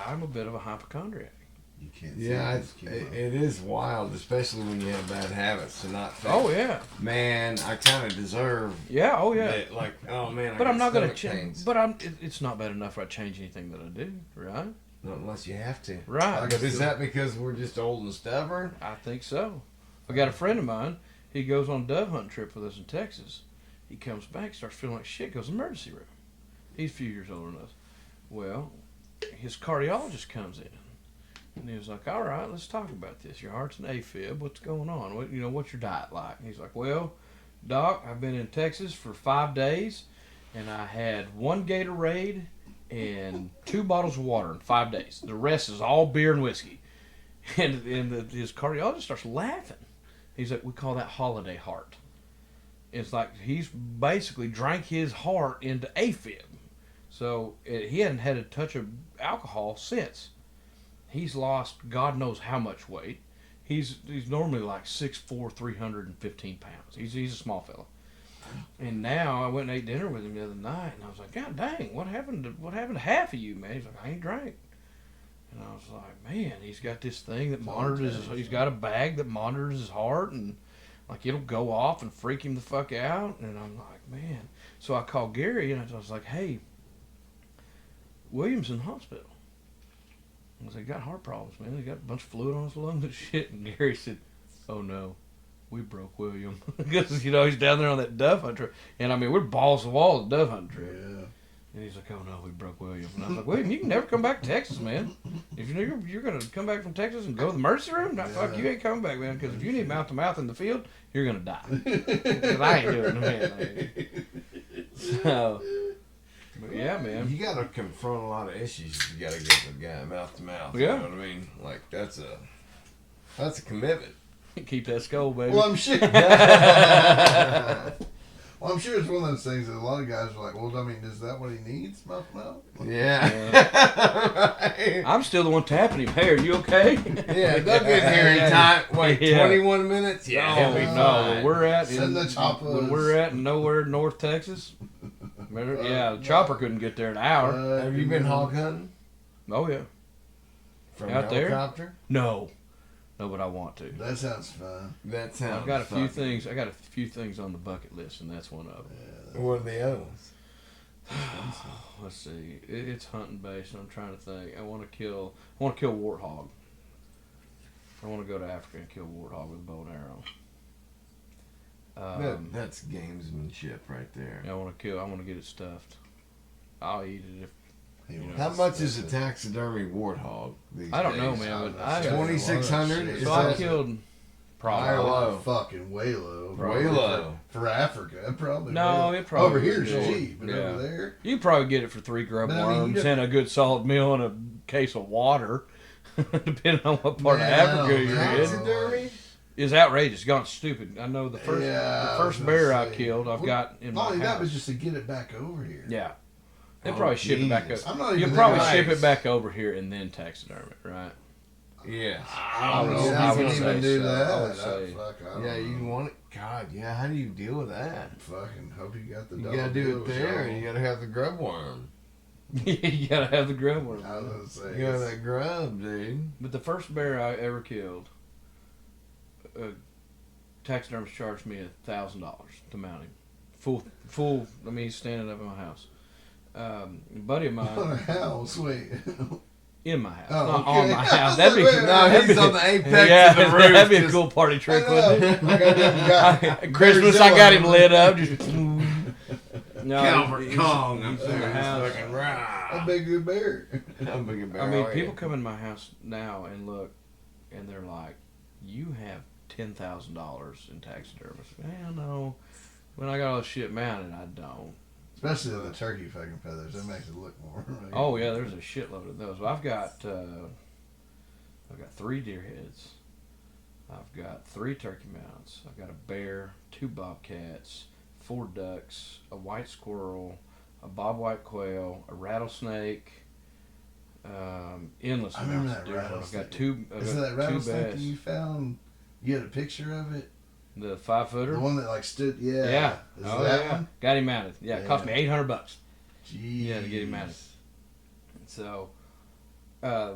Speaker 6: I'm a bit of a hypochondriac.
Speaker 7: You can't.
Speaker 2: Yeah, it is wild, especially when you have bad habits to not think.
Speaker 6: Oh yeah.
Speaker 2: Man, I kind of deserve.
Speaker 6: Yeah. Oh yeah.
Speaker 2: That, like, oh man.
Speaker 6: But I'm not gonna
Speaker 2: change.
Speaker 6: But it's not bad enough if I change anything that I do, right?
Speaker 2: Not unless you have to.
Speaker 6: Right.
Speaker 2: But is that because we're just old and stubborn?
Speaker 6: I think so. I got a friend of mine. He goes on a dove hunting trip with us in Texas. He comes back, starts feeling like shit, goes to the emergency room. He's a few years older than us. Well, his cardiologist comes in. And he was like, all right, let's talk about this. Your heart's an AFib. What's going on? What's your diet like? And he's like, well, Doc, I've been in Texas for 5 days, and I had 1 Gatorade and 2 bottles of water in 5 days. The rest is all beer and whiskey. And his cardiologist starts laughing. He's like, we call that holiday heart. It's like he's basically drank his heart into AFib. So he hadn't had a touch of alcohol since. He's lost God knows how much weight. He's normally like 6'4", 315 pounds. He's a small fella. And now I went and ate dinner with him the other night, and I was like, God dang, what happened to half of you, man? He's like, I ain't drank. And I was like, man, he's got this thing that monitors he's got a bag that monitors his heart, and like it'll go off and freak him the fuck out. And I'm like, man. So I called Gary, and I was like, hey, William's in the hospital. I was like, got heart problems, man. He got a bunch of fluid on his lungs and shit. And Gary said, oh no, we broke William. Because, you know, he's down there on that dove hunt trip. And I mean, we're balls to the wall at the dove hunt trip. Yeah. And he's like, oh no, we broke William. And I was like, William, you can never come back to Texas, man. If you know you're going to come back from Texas and go to the emergency room, fuck, you ain't coming back, man. Because if you need mouth to mouth in the field, you're going to die. Because I ain't doing it, man. So... But yeah, man.
Speaker 2: You got to confront a lot of issues. You got to get the guy mouth to mouth.
Speaker 6: Yeah.
Speaker 2: You know what I mean? Like, that's a commitment.
Speaker 6: Keep that skull, baby.
Speaker 7: Well, I'm sure. Well, I'm sure it's one of those things that a lot of guys are like, well, I mean, is that what he needs, mouth to mouth?
Speaker 2: Yeah. Right.
Speaker 6: I'm still the one tapping him. Hey, are you okay?
Speaker 2: Yeah, they'll get here in time. Wait, 21 minutes? Yeah.
Speaker 6: No, when we're at
Speaker 7: when
Speaker 6: we're at nowhere North Texas. The chopper couldn't get there in an hour.
Speaker 2: Have you been hog hunting?
Speaker 6: Oh yeah.
Speaker 2: From
Speaker 6: out
Speaker 2: helicopter?
Speaker 6: There? No, but I want to.
Speaker 7: That sounds fun.
Speaker 2: That sounds.
Speaker 6: I've got a few things. I got a few things on the bucket list, and that's one of them.
Speaker 2: Yeah, what are the other ones?
Speaker 6: Let's see. It's hunting based. I'm trying to think. I want to kill warthog. I want to go to Africa and kill warthog with a bow and arrow.
Speaker 2: That's gamesmanship right there.
Speaker 6: Yeah, I want to get it stuffed. I'll eat it
Speaker 2: How much is a taxidermy warthog these
Speaker 6: I don't know,
Speaker 2: days?
Speaker 6: man, but I
Speaker 2: 2,600?
Speaker 6: So I killed
Speaker 2: High or
Speaker 6: probably.
Speaker 2: low?
Speaker 7: Fucking way low.
Speaker 2: Way low.
Speaker 7: For Africa, probably.
Speaker 6: No,
Speaker 7: way-
Speaker 6: it probably
Speaker 7: over here
Speaker 6: is
Speaker 7: is
Speaker 6: short.
Speaker 7: cheap, but
Speaker 6: Yeah.
Speaker 7: over there.
Speaker 6: You can probably get it for 3 grub
Speaker 7: But I mean,
Speaker 6: worms
Speaker 7: you
Speaker 6: and a good solid meal and a case of water, depending on what part
Speaker 7: Man,
Speaker 6: of
Speaker 7: I
Speaker 6: Africa
Speaker 7: don't
Speaker 6: you're
Speaker 7: know.
Speaker 6: in.
Speaker 2: Taxidermy?
Speaker 6: It's outrageous, gone stupid. I know the
Speaker 7: Yeah,
Speaker 6: first
Speaker 7: I was
Speaker 6: bear
Speaker 7: gonna
Speaker 6: I
Speaker 7: say.
Speaker 6: killed, I've
Speaker 7: Well,
Speaker 6: got in
Speaker 7: Not
Speaker 6: my
Speaker 7: only that, but
Speaker 6: house.
Speaker 7: just to get it back over here.
Speaker 6: Yeah, they'll
Speaker 2: Oh,
Speaker 6: probably ship it back
Speaker 2: Jesus.
Speaker 6: over.
Speaker 7: I'm not even
Speaker 6: You'll probably
Speaker 7: thinking
Speaker 6: ship
Speaker 2: nice.
Speaker 6: it back over here and then taxiderm it, right?
Speaker 2: Yeah.
Speaker 7: I don't know
Speaker 6: would-
Speaker 7: if
Speaker 6: I
Speaker 7: you
Speaker 6: would
Speaker 7: can
Speaker 6: say
Speaker 7: even do
Speaker 6: so.
Speaker 7: that.
Speaker 6: I would say-
Speaker 7: I don't
Speaker 2: Yeah, you
Speaker 7: know.
Speaker 2: want it? God, yeah. How do you deal with that?
Speaker 7: Fucking hope you got the
Speaker 2: You
Speaker 7: double
Speaker 2: gotta do
Speaker 7: deal
Speaker 2: it there,
Speaker 7: shovel.
Speaker 2: and you gotta have the grub worm.
Speaker 6: You gotta have the grub worm.
Speaker 7: I was gonna say.
Speaker 2: You gotta have that grub, dude.
Speaker 6: But the first bear I ever killed, taxidermist charged me $1,000 to mount him. Full. I mean, he's standing up in my house. A buddy of
Speaker 7: on a
Speaker 6: mine
Speaker 7: house, wait.
Speaker 6: in my house,
Speaker 7: Oh,
Speaker 6: not
Speaker 7: okay.
Speaker 6: on my house. That'd be
Speaker 7: Wait,
Speaker 2: No,
Speaker 6: that'd
Speaker 2: he's
Speaker 6: be-
Speaker 2: on the apex
Speaker 6: yeah,
Speaker 2: of the roof.
Speaker 6: that'd be a
Speaker 2: just-
Speaker 6: cool party trick,
Speaker 7: I
Speaker 6: wouldn't
Speaker 7: know. I got them guy.
Speaker 6: it? Christmas, I got him lit up. Just no,
Speaker 2: Calvert
Speaker 6: he's-
Speaker 2: Kong. I'm
Speaker 6: he's in the
Speaker 2: serious.
Speaker 6: house.
Speaker 2: Fucking
Speaker 7: A
Speaker 2: rah.
Speaker 7: big good bear.
Speaker 2: I'm big and
Speaker 6: I mean,
Speaker 2: barrel,
Speaker 6: people
Speaker 2: yeah.
Speaker 6: come in my house now and look, and they're like, "You have $10,000 in taxidermy." Hell no. When I got all this shit mounted, I don't.
Speaker 7: Especially the turkey fucking feathers. That makes it look more.
Speaker 6: Oh yeah, there's a shitload of those. I've got 3 deer heads. I've got 3 turkey mounts. I've got a bear, 2 bobcats, 4 ducks, a white squirrel, a bobwhite quail, a rattlesnake. Endless
Speaker 7: I remember
Speaker 6: amounts
Speaker 7: that
Speaker 6: of deer. I've
Speaker 7: rattlesnake.
Speaker 6: got 2. I've
Speaker 7: Is it
Speaker 6: got
Speaker 7: that
Speaker 6: 2
Speaker 7: rattlesnake that
Speaker 6: bass.
Speaker 7: you found? You had a picture of it?
Speaker 6: The 5-footer.
Speaker 7: The one that like stood, yeah.
Speaker 6: Yeah.
Speaker 7: Is
Speaker 6: Oh,
Speaker 7: that
Speaker 6: yeah.
Speaker 7: one?
Speaker 6: Got him mounted. Yeah, it cost me
Speaker 7: Yeah.
Speaker 6: $800.
Speaker 7: Jeez.
Speaker 6: Yeah, to get him mounted. So, I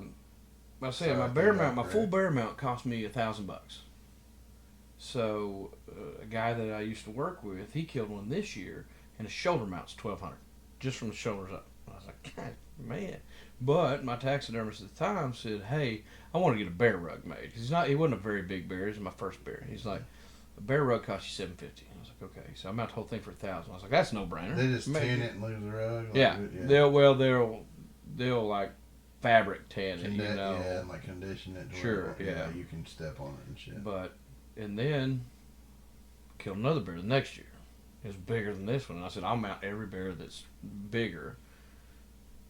Speaker 6: was saying
Speaker 7: Sorry,
Speaker 6: my
Speaker 7: I
Speaker 6: bear
Speaker 7: think
Speaker 6: mount, my
Speaker 7: that's
Speaker 6: full
Speaker 7: correct.
Speaker 6: bear mount cost me $1,000. So, a guy that I used to work with, he killed one this year, and his shoulder mount's $1,200, just from the shoulders up. I was like, God, man. But my taxidermist at the time said, "Hey, I want to get a bear rug made." He wasn't a very big bear. He was my first bear. He's like, "A bear rug costs you $750." I was like, "Okay." So I mounted the whole thing for $1,000. I was like, "That's no brainer."
Speaker 7: They just tan it and leave the rug? Like,
Speaker 6: Yeah, they'll like fabric tan it, you know.
Speaker 7: Yeah, and like condition it. To
Speaker 6: Sure,
Speaker 7: where,
Speaker 6: yeah.
Speaker 7: You can step on it and shit.
Speaker 6: And then killed another bear the next year. It was bigger than this one. And I said, "I'll mount every bear that's bigger."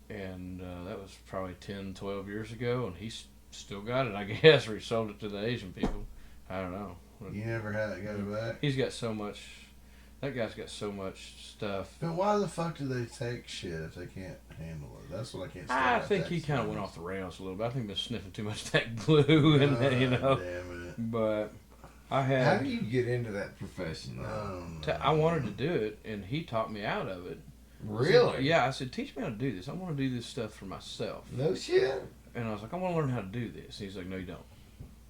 Speaker 6: And that was probably 10, 12 years ago, and he's still got it, I guess, or he sold it to the Asian people. I don't know.
Speaker 7: You never got it back?
Speaker 6: He's got so much. That guy's got so much stuff.
Speaker 7: But why the fuck do they take shit if they can't handle it? That's what I can't stand
Speaker 6: I
Speaker 7: about
Speaker 6: think he kind of
Speaker 7: taxidermists.
Speaker 6: went off the rails a little bit. I think he's been sniffing too much of that glue, and you know.
Speaker 7: Damn it.
Speaker 6: But I
Speaker 2: How
Speaker 6: had.
Speaker 2: do you get into that profession now?
Speaker 6: I wanted to do it, and he taught me out of it.
Speaker 2: Really?
Speaker 6: Yeah, I said, "Teach me how to do this. I want to do this stuff for myself."
Speaker 2: No shit.
Speaker 6: And I was like, "I want to learn how to do this." And he's like, "No, you don't."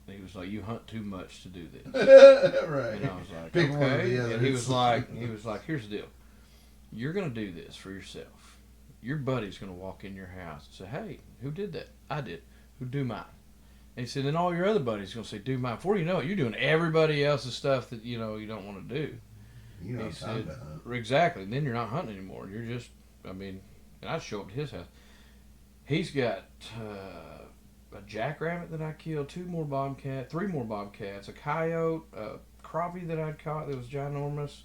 Speaker 6: And he was like, "You hunt too much to do this."
Speaker 7: Right.
Speaker 6: And I was like,
Speaker 7: Pick one or
Speaker 6: "Okay."
Speaker 7: the other.
Speaker 6: And he was like, "Here's the deal. You're gonna do this for yourself. Your buddy's gonna walk in your house and say, 'Hey, who did that?' 'I did.' 'Who do mine?' And he said, then all your other buddies are gonna say, 'Do mine.' Before you know it, you're doing everybody else's stuff that you don't want to do."
Speaker 7: You know
Speaker 6: He
Speaker 7: what I'm
Speaker 6: said,
Speaker 7: talking about.
Speaker 6: exactly. Then you're not hunting anymore. You're just, and I'd show up to his house. He's got a jackrabbit that I killed, 3 more bobcats, a coyote, a crappie that I'd caught that was ginormous.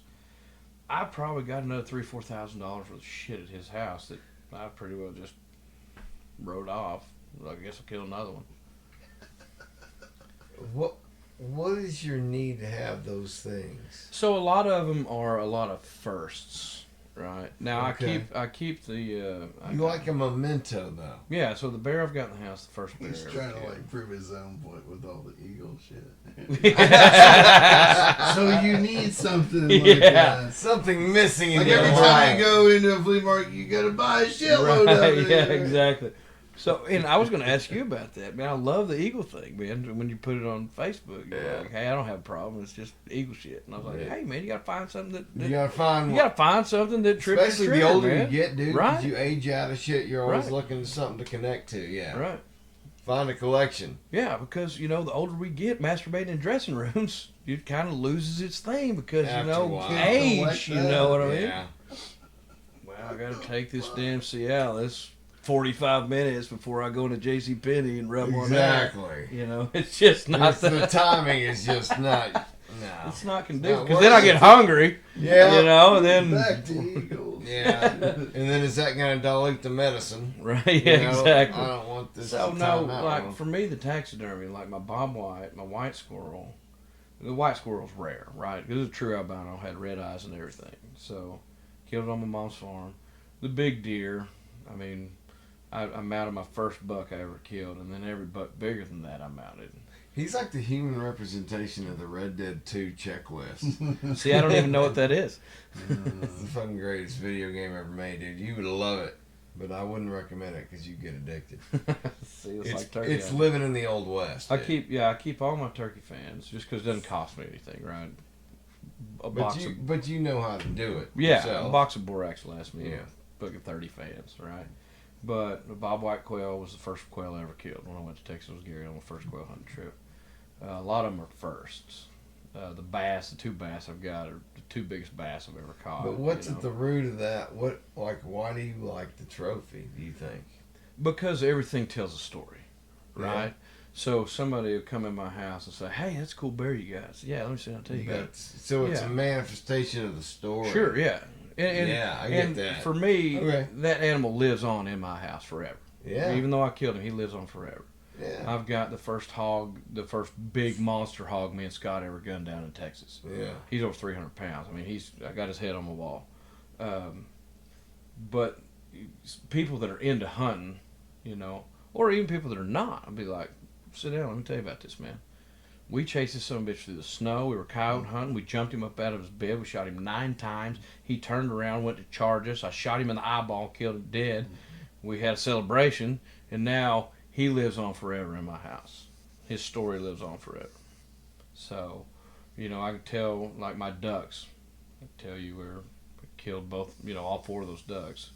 Speaker 6: I probably got another $3,000-4,000 worth of shit at his house that I pretty well just wrote off. I guess I'll kill another one.
Speaker 2: What is your need to have those things?
Speaker 6: So a lot of them are a lot of firsts, right? Now
Speaker 2: Okay.
Speaker 6: I keep the.
Speaker 2: You like a memento, though.
Speaker 6: Yeah, so the bear I've got in the house, the first bear.
Speaker 7: He's
Speaker 6: I ever
Speaker 7: trying to
Speaker 6: killed.
Speaker 7: like prove his own point with all the eagle shit.
Speaker 6: Yeah.
Speaker 7: So you need something like
Speaker 6: Yeah.
Speaker 7: that.
Speaker 2: Something missing in
Speaker 7: Like
Speaker 2: your
Speaker 7: every
Speaker 2: life.
Speaker 7: time you go into a flea market, you gotta buy a shitload of
Speaker 6: Right,
Speaker 7: it.
Speaker 6: yeah, exactly. So, and I was going to ask you about that, man. I love the eagle thing, man. When you put it on Facebook, you're like, "Hey, I don't have a problem. It's just eagle shit." And I was like,
Speaker 2: Yeah.
Speaker 6: "Hey, man, you got to find something that
Speaker 2: You gotta find
Speaker 6: you
Speaker 2: one.
Speaker 6: got to find something that trips
Speaker 2: Especially
Speaker 6: your
Speaker 2: the
Speaker 6: trigger,
Speaker 2: older
Speaker 6: man.
Speaker 2: you get, dude,
Speaker 6: Right.
Speaker 2: because you age out of shit, you're always
Speaker 6: Right.
Speaker 2: looking for something to connect to, yeah.
Speaker 6: Right.
Speaker 2: Find a collection.
Speaker 6: Yeah, because the older we get, masturbating in dressing rooms, it kind of loses its thing because
Speaker 2: After a while.
Speaker 6: age. You know what I mean?
Speaker 2: Yeah.
Speaker 6: Well, I got to take this damn Cialis. 45 minutes before I go into JCPenney and rub one out.
Speaker 2: Exactly.
Speaker 6: You know, it's just not
Speaker 2: The timing is just not. No.
Speaker 6: It's not conducive. Because then I get hungry.
Speaker 2: Yeah.
Speaker 6: You know, and then.
Speaker 7: Back to Eagles.
Speaker 2: Yeah. And then is that going to dilute the medicine?
Speaker 6: Right, yeah,
Speaker 2: You know,
Speaker 6: exactly.
Speaker 2: I don't want this
Speaker 6: So,
Speaker 2: to
Speaker 6: no,
Speaker 2: time out.
Speaker 6: like, for me, the taxidermy, like my bobwhite, my white squirrel, the white squirrel's rare, right? Because it's a true albino, had red eyes and everything. So, killed it on my mom's farm. The big deer, I mean, I mounted my first buck I ever killed, and then every buck bigger than that I mounted.
Speaker 2: He's like the human representation of the Red Dead 2 checklist.
Speaker 6: See, I don't even know what that is.
Speaker 2: It's the fucking greatest video game ever made, dude. You would love it, but I wouldn't recommend it because you get addicted.
Speaker 6: See, it's like turkey.
Speaker 2: It's living in the Old West.
Speaker 6: I
Speaker 2: dude.
Speaker 6: keep all my turkey fans just because it doesn't cost me anything, right?
Speaker 2: But you know how to do it.
Speaker 6: Yeah,
Speaker 2: yourself.
Speaker 6: a box of borax lasts me
Speaker 2: Yeah.
Speaker 6: fucking 30 fans, right? But the bobwhite quail was the first quail I ever killed when I went to Texas with Gary on my first quail hunting trip. A lot of them are firsts. The two bass I've got are the two biggest bass I've ever caught.
Speaker 2: But what's at the root of that? Why do you like the trophy, do you think?
Speaker 6: Because everything tells a story, right?
Speaker 2: Yeah.
Speaker 6: So somebody would come in my house and say, "Hey, that's a cool bear you got." So, yeah, let me see. I'll tell you.
Speaker 2: So it's a manifestation of the story.
Speaker 6: Sure, yeah. And
Speaker 2: yeah, I get that.
Speaker 6: For me,
Speaker 2: Okay.
Speaker 6: that animal lives on in my house forever.
Speaker 2: Yeah.
Speaker 6: Even though I killed him, he lives on forever.
Speaker 2: Yeah.
Speaker 6: I've got the first big monster hog me and Scott ever gunned down in Texas.
Speaker 2: Yeah.
Speaker 6: He's over 300 pounds. I mean, I got his head on my wall. But people that are into hunting, you know, or even people that are not, I'd be like, sit down, let me tell you about this, man. We chased this son of a bitch through the snow. We were coyote hunting. We jumped him up out of his bed. We shot him 9 times. He turned around, went to charge us. I shot him in the eyeball, killed him dead. We had a celebration, and now he lives on forever in my house. His story lives on forever. So, you know, I can tell, like my ducks, I can tell you where we killed both, you know, all 4 of those ducks.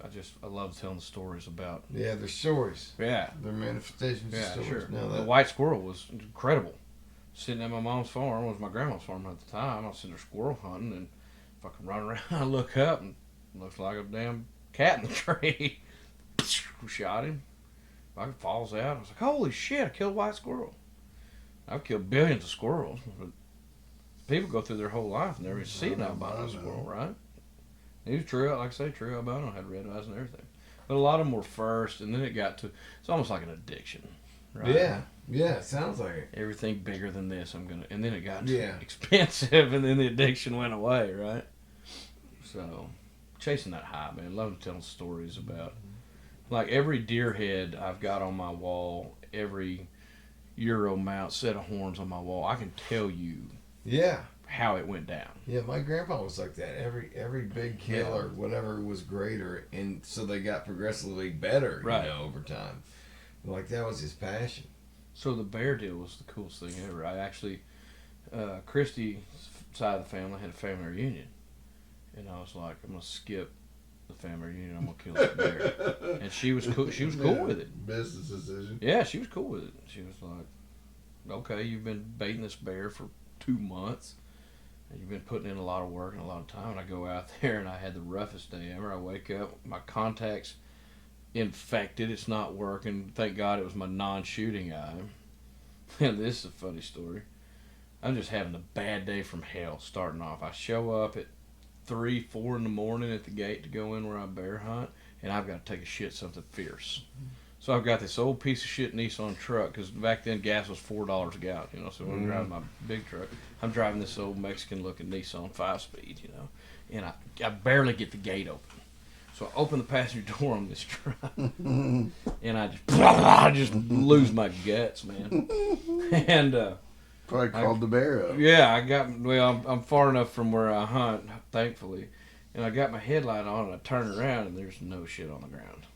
Speaker 6: I love telling the stories about.
Speaker 2: Yeah, they're stories.
Speaker 6: Yeah.
Speaker 2: They're manifestations of
Speaker 6: Yeah,
Speaker 2: stories.
Speaker 6: sure.
Speaker 2: Now
Speaker 6: The white squirrel was incredible. Sitting at my mom's farm, it was my grandma's farm at the time. I was sitting there squirrel hunting and fucking running around. I look up and it looks like a damn cat in the tree. Shot him. Fucking falls out. I was like, holy shit, I killed a white squirrel. I've killed billions of squirrels, but people go through their whole life and never see an albino squirrel, right? He was true, like I say, true albino, had red eyes and everything. But a lot of them were first, and then it got to, it's almost like an addiction, right?
Speaker 2: Yeah, it sounds like it.
Speaker 6: Everything bigger than this, and then it got
Speaker 2: Yeah.
Speaker 6: expensive, and then the addiction went away, right? So, chasing that high, man. Love telling stories about, like every deer head I've got on my wall, every Euro mount, set of horns on my wall, I can tell you
Speaker 2: Yeah.
Speaker 6: how it went down.
Speaker 2: Yeah, my grandpa was like that. Every big kill or whatever was greater, and so they got progressively better,
Speaker 6: Right.
Speaker 2: you know, over time. Like that was his passion.
Speaker 6: So the bear deal was the coolest thing ever. I actually, Christy's side of the family had a family reunion, and I was like, I'm gonna skip the family reunion. I'm gonna kill this bear, and she was cool. She was cool with it.
Speaker 7: Business decision.
Speaker 6: Yeah, she was cool with it. She was like, okay, you've been baiting this bear for 2 months. And you've been putting in a lot of work and a lot of time. And I go out there and I had the roughest day ever. I wake up, my contact's infected. It's not working. Thank God it was my non-shooting eye. And this is a funny story. I'm just having a bad day from hell starting off. I show up at 3, 4 in the morning at the gate to go in where I bear hunt. And I've got to take a shit something fierce. So I've got this old piece of shit Nissan truck, because back then gas was $4 a gallon, you know, so when I'm driving my big truck, I'm driving this old Mexican-looking Nissan 5-speed, you know, and I barely get the gate open. So I open the passenger door on this truck, and I just lose my guts, man. And
Speaker 7: Probably called the bear up.
Speaker 6: yeah, I'm far enough from where I hunt, thankfully, and I got my headlight on, and I turn around, and there's no shit on the ground.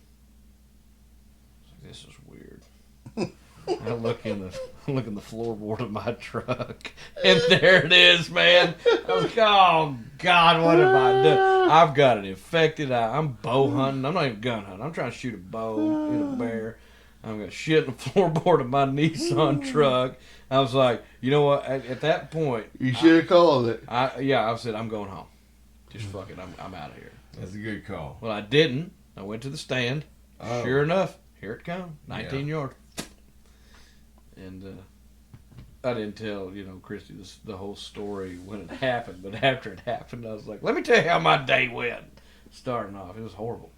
Speaker 6: This is weird. I look in the floorboard of my truck, and there it is, man. I was like, oh God, what have I done? I've got it infected. I'm bow hunting. I'm not even gun hunting. I'm trying to shoot a bow, hit a bear. I'm gonna shit in the floorboard of my Nissan truck. I was like, you know what? At that point,
Speaker 7: You should have called it.
Speaker 6: I said, I'm going home. Just fuck it. I'm out of here.
Speaker 2: That's a good call.
Speaker 6: Well, I didn't. I went to the stand.
Speaker 2: Oh.
Speaker 6: Sure enough, here it come. 19 yards. And I didn't tell, Christy the whole story when it happened. But after it happened, I was like, let me tell you how my day went. Starting off, it was horrible.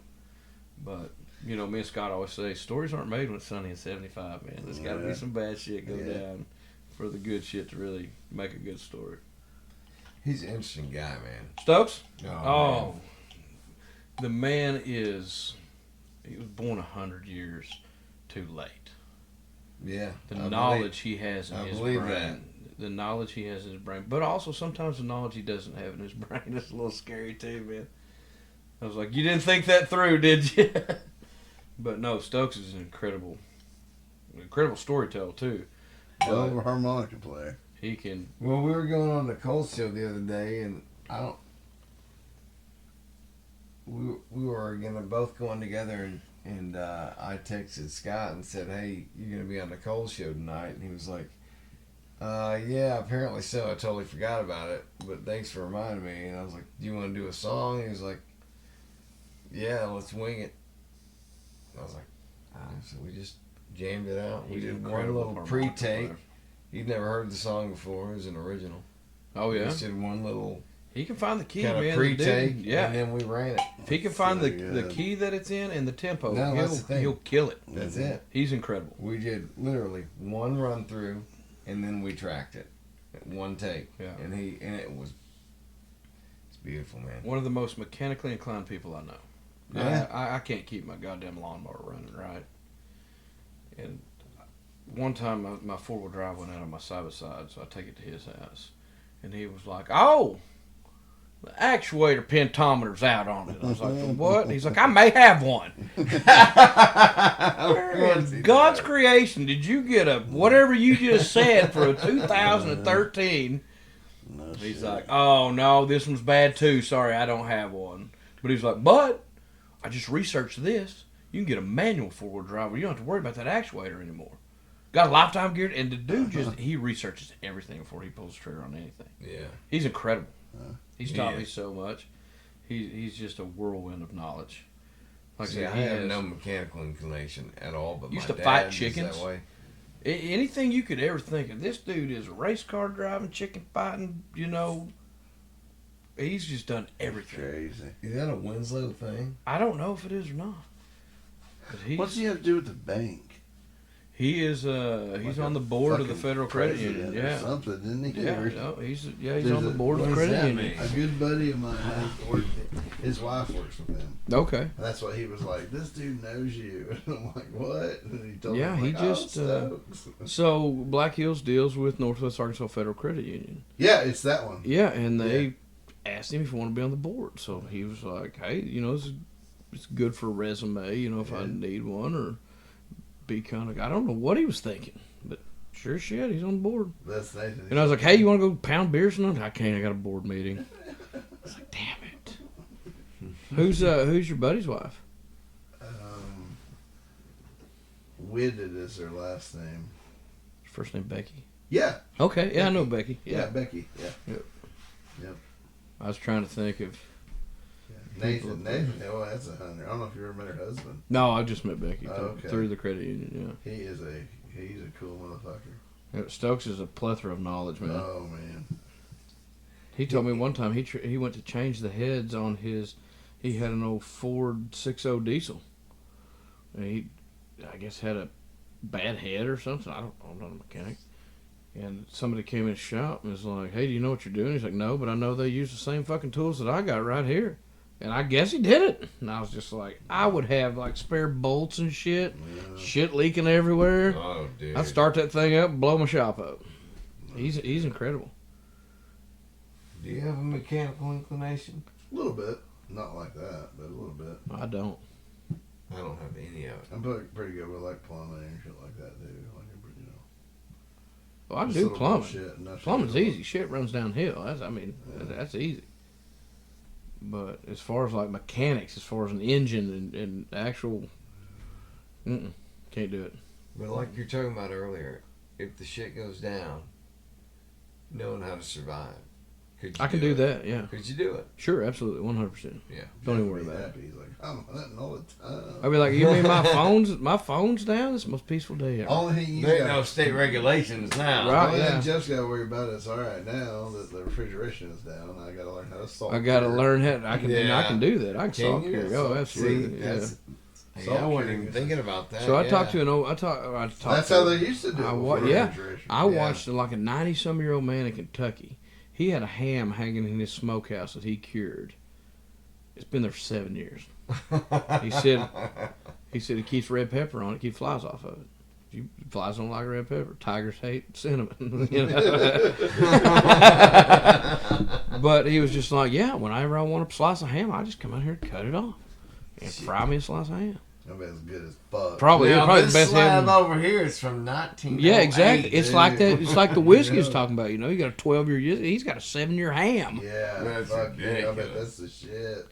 Speaker 6: But, me and Scott always say, stories aren't made when it's sunny and 75, man. There's got to be some bad shit go down for the good shit to really make a good story.
Speaker 2: He's an interesting guy, man.
Speaker 6: Stokes?
Speaker 2: Oh, man.
Speaker 6: The man he was born 100 years too late.
Speaker 2: Yeah.
Speaker 6: The knowledge he has in his brain.
Speaker 2: That.
Speaker 6: The knowledge he has in his brain. But also sometimes the knowledge he doesn't have in his brain is a little scary too, man. I was like, you didn't think that through, did you? But no, Stokes is an incredible storyteller too.
Speaker 7: Hell of a harmonica player.
Speaker 6: He can.
Speaker 2: Well, we were going on the Colt show the other day, and we were both going together, and I texted Scott and said, "Hey, you're gonna be on the Colt show tonight," and he was like, "Yeah, apparently so. I totally forgot about it, but thanks for reminding me." And I was like, "Do you want to do a song?" And he was like, "Yeah, let's wing it." I was like, so we just jammed it out. We did one little pre-take. He'd never heard the song before. It was an original.
Speaker 6: Oh yeah.
Speaker 2: We just did one little.
Speaker 6: He can find the key,
Speaker 2: kind
Speaker 6: man.
Speaker 2: of pre-take,
Speaker 6: yeah.
Speaker 2: and then we ran it.
Speaker 6: If he can find the key that it's in and the tempo,
Speaker 2: that's the thing.
Speaker 6: He'll kill it.
Speaker 2: That's it.
Speaker 6: He's incredible.
Speaker 2: We did literally one run through, and then we tracked it, one take.
Speaker 6: Yeah.
Speaker 2: And it's beautiful, man.
Speaker 6: One of the most mechanically inclined people I know.
Speaker 2: Yeah.
Speaker 6: I can't keep my goddamn lawnmower running right. And one time my 4-wheel drive went out on my side-by-side, so I take it to his house, and he was like, "Oh, the actuator pentometer's out on it." I was like, "What?" And he's like, "I may have one." Where in God's creation did you get a whatever you just said for a 2013?
Speaker 7: No
Speaker 6: He's
Speaker 7: shit.
Speaker 6: like, "Oh no, this one's bad too. Sorry, I don't have one." But he's like, "But I just researched this. You can get a manual 4-wheel drive where you don't have to worry about that actuator anymore. Got a lifetime guarantee." And the dude he researches everything before he pulls the trigger on anything.
Speaker 2: Yeah.
Speaker 6: He's incredible. He's taught
Speaker 2: is.
Speaker 6: me so much. He's just a whirlwind of knowledge. Like
Speaker 2: See,
Speaker 6: I
Speaker 2: I
Speaker 6: said,
Speaker 2: have no mechanical inclination at all, but
Speaker 6: Used
Speaker 2: my
Speaker 6: to fight
Speaker 2: dad is
Speaker 6: chickens.
Speaker 2: that way.
Speaker 6: Anything you could ever think of. This dude is a race car driving, chicken fighting, He's just done everything.
Speaker 7: Crazy.
Speaker 2: Is that a Winslow thing?
Speaker 6: I don't know if it is or not. But
Speaker 7: What's he have to do with the bank?
Speaker 6: He is he's on the board of the Federal Credit Union.
Speaker 7: Or
Speaker 6: Yeah.
Speaker 7: something, isn't he?
Speaker 6: Yeah,
Speaker 7: Or-
Speaker 6: no, he's
Speaker 7: There's
Speaker 6: on the board of the
Speaker 2: what does
Speaker 6: credit
Speaker 2: that
Speaker 6: union.
Speaker 2: mean?
Speaker 7: A good buddy of mine, his wife works with him.
Speaker 6: Okay.
Speaker 7: And that's what he was like. This dude knows you. And I'm like, what? And he told
Speaker 6: Yeah,
Speaker 7: me,
Speaker 6: he
Speaker 7: like,
Speaker 6: just,
Speaker 7: Stokes.
Speaker 6: So Black Hills deals with Northwest Arkansas Federal Credit Union.
Speaker 7: Yeah, it's that one.
Speaker 6: Yeah, and they asked him if he wanted to be on the board. So he was like, "Hey, it's good for a resume, if I need one, or be kind of." I don't know what he was thinking, but sure shit, he's on the board.
Speaker 7: That's Nathan.
Speaker 6: And I was like, "Hey, you want to go pound beers tonight?" "I can't. I got a board meeting." I was like, "Damn it." Who's your buddy's wife?
Speaker 7: Whitted is her last name.
Speaker 6: First name Becky.
Speaker 7: Yeah.
Speaker 6: Okay, yeah, I know Becky.
Speaker 7: Yeah, Becky. Yeah.
Speaker 6: I was trying to think of.
Speaker 7: Nathan. Oh, that's a hunter. I don't know if you ever met her husband.
Speaker 6: No, I just met Becky
Speaker 7: Okay.
Speaker 6: through the credit union.
Speaker 7: He's a cool motherfucker.
Speaker 6: Yeah, Stokes is a plethora of knowledge, man.
Speaker 7: Oh man.
Speaker 6: He told me one time he went to change the heads on his. He had an old Ford 6.0 diesel, and he, I guess, had a bad head or something. I'm not a mechanic. And somebody came in his shop and was like, "Hey, do you know what you're doing?" He's like, "No, but I know they use the same fucking tools that I got right here." And I guess he did it. And I was just like, I would have like spare bolts and shit, shit leaking everywhere.
Speaker 2: Oh, dude.
Speaker 6: I'd start that thing up and blow my shop up. He's incredible.
Speaker 2: Do you have a mechanical inclination?
Speaker 7: A little bit. Not like that, but a little bit.
Speaker 6: I don't.
Speaker 2: I don't have any of it.
Speaker 7: I'm pretty good with like plumbing and shit like that, dude. Like,
Speaker 6: Well, I
Speaker 7: just
Speaker 6: do
Speaker 7: little
Speaker 6: plumbing.
Speaker 7: bullshit, nothing
Speaker 6: Plumbing's
Speaker 7: else.
Speaker 6: easy. Shit runs downhill. That's easy. But as far as like mechanics, as far as an engine and actual, can't do it.
Speaker 2: But like you're talking about earlier, if the shit goes down, knowing how to survive.
Speaker 6: I can do that. Yeah.
Speaker 2: Could you do it?
Speaker 6: Sure, absolutely, 100%.
Speaker 2: Yeah.
Speaker 6: Don't even worry about it.
Speaker 7: He's like, I'm hunting all the time.
Speaker 6: I'd be like, you mean my phone's down? It's the most peaceful day ever.
Speaker 7: Only thing you
Speaker 2: There ain't
Speaker 7: got,
Speaker 2: no state regulations now.
Speaker 6: Right.
Speaker 7: only
Speaker 6: yeah.
Speaker 7: thing Jeff's got to worry about is all right now that the refrigeration is down. I got to learn how to salt.
Speaker 6: I got to
Speaker 7: cure.
Speaker 6: learn how. I can
Speaker 2: Yeah.
Speaker 6: do that. I can salt
Speaker 2: you?
Speaker 6: carry. Oh, absolutely.
Speaker 2: See,
Speaker 6: yeah.
Speaker 2: that's, hey,
Speaker 7: Salt
Speaker 2: I wasn't
Speaker 7: curing
Speaker 2: even
Speaker 7: is-
Speaker 2: thinking about that.
Speaker 6: So I
Speaker 2: yeah.
Speaker 6: talked to an old. I talked.
Speaker 7: That's
Speaker 6: to,
Speaker 7: how they used to do it.
Speaker 6: Yeah.
Speaker 7: refrigeration.
Speaker 6: I watched like a 90-some-year-old man in Kentucky. He had a ham hanging in his smokehouse that he cured. It's been there for 7 years. He said he keeps red pepper on it, keep flies off of it. Flies don't like red pepper. Tigers hate cinnamon. You know? But he was just like, yeah, whenever I want a slice of ham, I just come out here and cut it off and fry me a slice of ham.
Speaker 7: I bet it's good as fuck.
Speaker 6: Probably
Speaker 2: Now,
Speaker 6: the
Speaker 2: this
Speaker 6: best ham.
Speaker 2: slab over here is from 1908.
Speaker 6: Yeah, exactly. It's like that. It's like the whiskey is
Speaker 7: Yeah.
Speaker 6: talking about. You know, you got a 12-year. He's got a 7-year ham.
Speaker 7: Yeah,
Speaker 2: That's
Speaker 7: fuck yeah. I bet
Speaker 2: ridiculous.
Speaker 7: that's the shit.